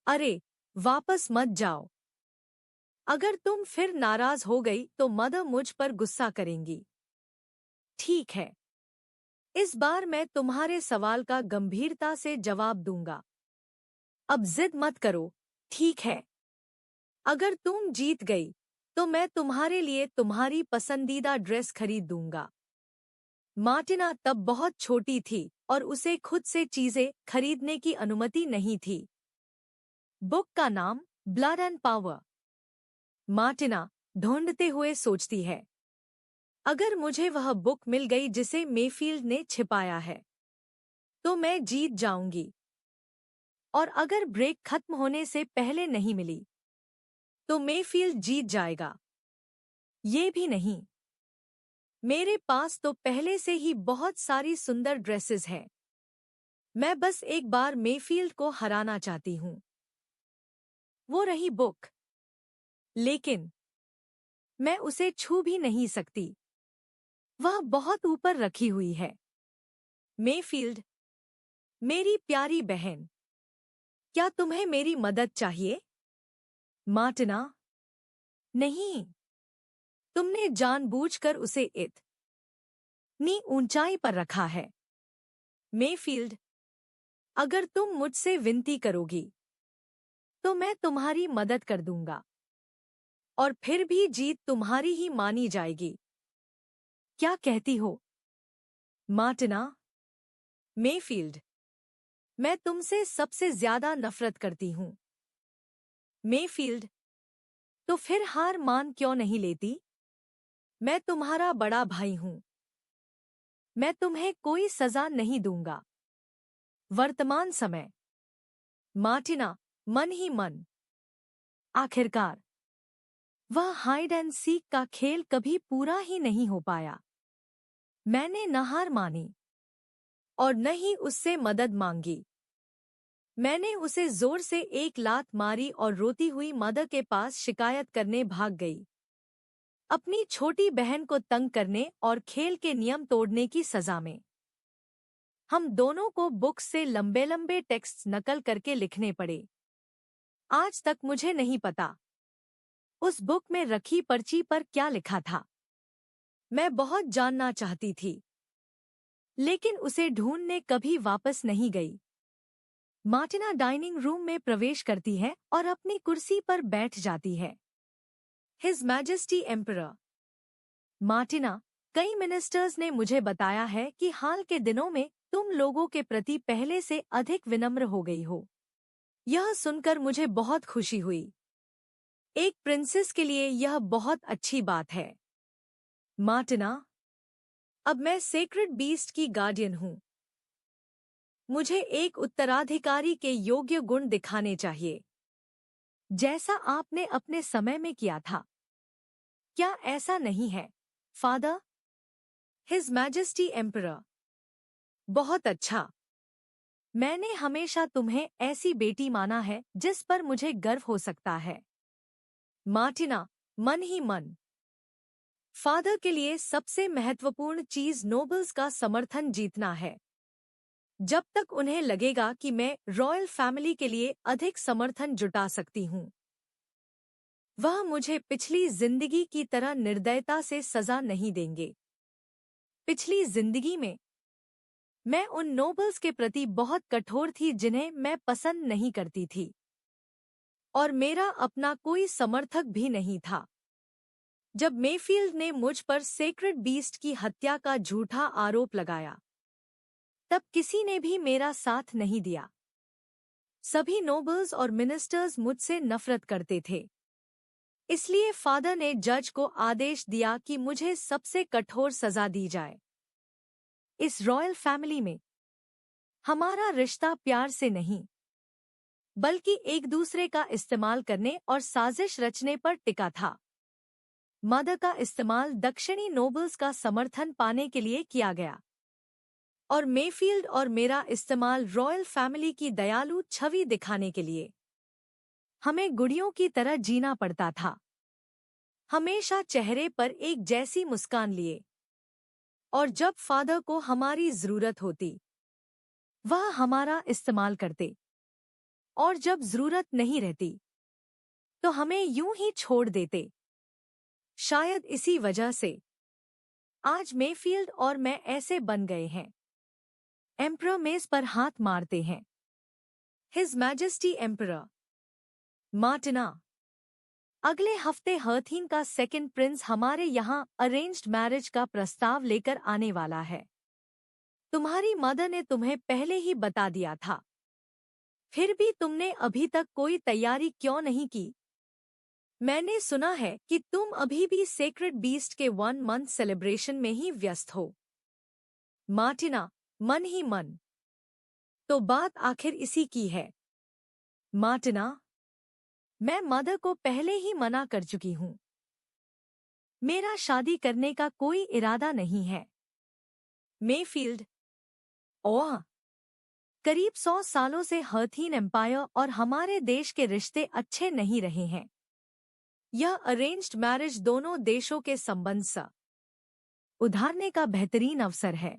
अरे, वापस मत जाओ। अगर तुम फिर नाराज हो गई तो मदर मुझ पर गुस्सा करेंगी। ठीक है, इस बार मैं तुम्हारे सवाल का गंभीरता से जवाब दूंगा। अब जिद मत करो, ठीक है? अगर तुम जीत गई तो मैं तुम्हारे लिए तुम्हारी पसंदीदा ड्रेस खरीद दूंगा। मार्टिना तब बहुत छोटी थी और उसे खुद से चीजें खरीदने की अनुमति नहीं थी। बुक का नाम ब्लड एंड पावर। मार्टिना ढूंढते हुए सोचती है, अगर मुझे वह बुक मिल गई जिसे मेफील्ड ने छिपाया है तो मैं जीत जाऊंगी। और अगर ब्रेक खत्म होने से पहले नहीं मिली तो मेफील्ड जीत जाएगा। ये भी नहीं। मेरे पास तो पहले से ही बहुत सारी सुंदर ड्रेसेस हैं। मैं बस एक बार मेफील्ड को हराना चाहती हूँ। वो रही बुक, लेकिन मैं उसे छू भी नहीं सकती। वह बहुत ऊपर रखी हुई है। मेफील्ड, मेरी प्यारी बहन, क्या तुम्हें मेरी मदद चाहिए? मार्टिना, नहीं। तुमने जानबूझकर उसे इतनी ऊंचाई पर रखा है। मेफील्ड, अगर तुम मुझसे विनती करोगी तो मैं तुम्हारी मदद कर दूंगा और फिर भी जीत तुम्हारी ही मानी जाएगी। क्या कहती हो? मार्टिना, मेफील्ड, मैं तुमसे सबसे ज्यादा नफरत करती हूँ। मेफील्ड, तो फिर हार मान क्यों नहीं लेती? मैं तुम्हारा बड़ा भाई हूँ। मैं तुम्हें कोई सजा नहीं दूंगा। वर्तमान समय। मार्टिना मन ही मन। आखिरकार वह हाइड एंड सीक का खेल कभी पूरा ही नहीं हो पाया। मैंने न हार मानी और न ही उससे मदद मांगी। मैंने उसे जोर से एक लात मारी और रोती हुई मदर के पास शिकायत करने भाग गई, अपनी छोटी बहन को तंग करने और खेल के नियम तोड़ने की सजा में। हम दोनों को बुक्स से लंबे लंबे टेक्स्ट नकल करके लिखने पड़े। आज तक मुझे नहीं पता उस बुक में रखी पर्ची पर क्या लिखा था। मैं बहुत जानना चाहती थी, लेकिन उसे ढूंढने कभी वापस नहीं गई। मार्टिना डाइनिंग रूम में प्रवेश करती है और अपनी कुर्सी पर बैठ जाती है। His majesty emperor. मार्टिना, कई मिनिस्टर्स ने मुझे बताया है कि हाल के दिनों में तुम लोगों के प्रति पहले से अधिक विनम्र हो गई हो। यह सुनकर मुझे बहुत खुशी हुई। एक प्रिंसेस के लिए यह बहुत अच्छी बात है। मार्टिना, अब मैं सेक्रेड बीस्ट की गार्डियन हूँ। मुझे एक उत्तराधिकारी के योग्य गुण दिखाने चाहिए, जैसा आपने अपने समय में किया था। क्या ऐसा नहीं है, फादर? His majesty emperor. बहुत अच्छा। मैंने हमेशा तुम्हें ऐसी बेटी माना है जिस पर मुझे गर्व हो सकता है। मार्टिना मन ही मन। फादर के लिए सबसे महत्वपूर्ण चीज नोबल्स का समर्थन जीतना है। जब तक उन्हें लगेगा कि मैं रॉयल फैमिली के लिए अधिक समर्थन जुटा सकती हूँ, वह मुझे पिछली जिंदगी की तरह निर्दयता से सजा नहीं देंगे। पिछली जिंदगी में मैं उन नोबल्स के प्रति बहुत कठोर थी जिन्हें मैं पसंद नहीं करती थी, और मेरा अपना कोई समर्थक भी नहीं था। जब मेफील्ड ने मुझ पर सेक्रेड बीस्ट की हत्या का झूठा आरोप लगाया, तब किसी ने भी मेरा साथ नहीं दिया। सभी नोबल्स और मिनिस्टर्स मुझसे नफरत करते थे। इसलिए फादर ने जज को आदेश दिया कि मुझे सबसे कठोर सजा दी जाए। इस रॉयल फैमिली में हमारा रिश्ता प्यार से नहीं बल्कि एक दूसरे का इस्तेमाल करने और साजिश रचने पर टिका था। मदर का इस्तेमाल दक्षिणी नोबल्स का समर्थन पाने के लिए किया गया और मेफील्ड और मेरा इस्तेमाल रॉयल फैमिली की दयालु छवि दिखाने के लिए। हमें गुड़ियों की तरह जीना पड़ता था, हमेशा चेहरे पर एक जैसी मुस्कान लिए, और जब फादर को हमारी जरूरत होती वह हमारा इस्तेमाल करते, और जब जरूरत नहीं रहती तो हमें यूं ही छोड़ देते। शायद इसी वजह से आज मेफील्ड और मैं ऐसे बन गए हैं। एम्परर मेज पर हाथ मारते हैं। His majesty emperor Martina. अगले हफ्ते हर्थीन का सेकंड प्रिंस हमारे यहाँ अरेंज्ड मैरिज का प्रस्ताव लेकर आने वाला है। तुम्हारी मदर ने तुम्हें पहले ही बता दिया था, फिर भी तुमने अभी तक कोई तैयारी क्यों नहीं की? मैंने सुना है कि तुम अभी भी सेक्रेड बीस्ट के 1 मंथ सेलिब्रेशन में ही व्यस्त हो। मार्टिना, मन ही मन। तो बात आखिर इसी की है। मार्टिना, मैं मदर को पहले ही मना कर चुकी हूँ। मेरा शादी करने का कोई इरादा नहीं है। मेफील्ड। ओह, करीब 100 सालों से हर्थीन एम्पायर और हमारे देश के रिश्ते अच्छे नहीं रहे हैं। यह अरेंज्ड मैरिज दोनों देशों के संबंध से उधारने का बेहतरीन अवसर है।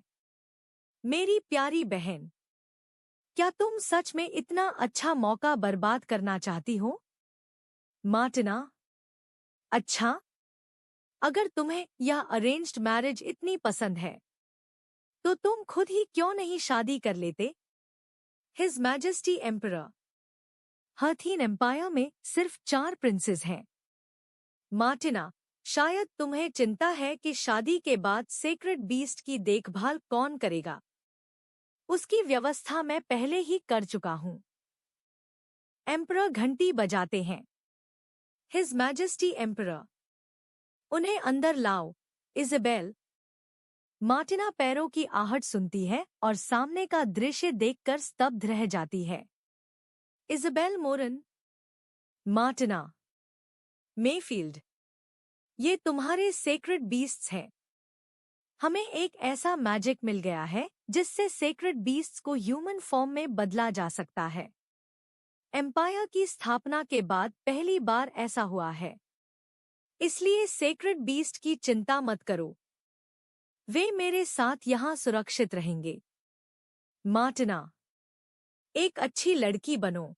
मेरी प्यारी बहन, क्या तुम सच में इतना अच्छा मौका बर्बाद करना चाहती हो? मार्टिना, अच्छा, अगर तुम्हें यह अरेंज्ड मैरिज इतनी पसंद है तो तुम खुद ही क्यों नहीं शादी कर लेते? His majesty emperor. Harthin empire में सिर्फ 4 प्रिंसेस हैं। मार्टिना, शायद तुम्हें चिंता है कि शादी के बाद सेक्रेड बीस्ट की देखभाल कौन करेगा। उसकी व्यवस्था मैं पहले ही कर चुका हूँ। एम्परर घंटी बजाते हैं। His majesty emperor. उन्हें अंदर लाओ, इज़ाबेल। मार्टिना पैरों की आहट सुनती है और सामने का दृश्य देखकर स्तब्ध रह जाती है। इज़ाबेल मोरन। मार्टिना। मेफील्ड, ये तुम्हारे सेक्रेड बीस्ट्स हैं। हमें एक ऐसा मैजिक मिल गया है जिससे सेक्रेड बीस्ट्स को ह्यूमन फॉर्म में बदला जा सकता है। एम्पायर की स्थापना के बाद पहली बार ऐसा हुआ है। इसलिए सेक्रेड बीस्ट की चिंता मत करो, वे मेरे साथ यहाँ सुरक्षित रहेंगे। मार्टिना, एक अच्छी लड़की बनो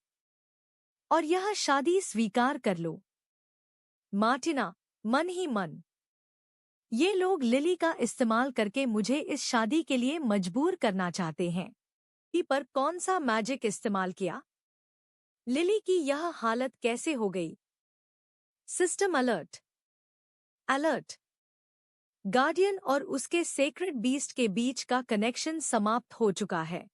और यह शादी स्वीकार कर लो। मार्टिना, मन ही मन। ये लोग लिली का इस्तेमाल करके मुझे इस शादी के लिए मजबूर करना चाहते हैं। पर कौन सा मैजिक इस्तेमाल किया? लिली की यह हालत कैसे हो गई? System alert. अलर्ट। गार्डियन और उसके सेक्रेड बीस्ट के बीच का कनेक्शन समाप्त हो चुका है।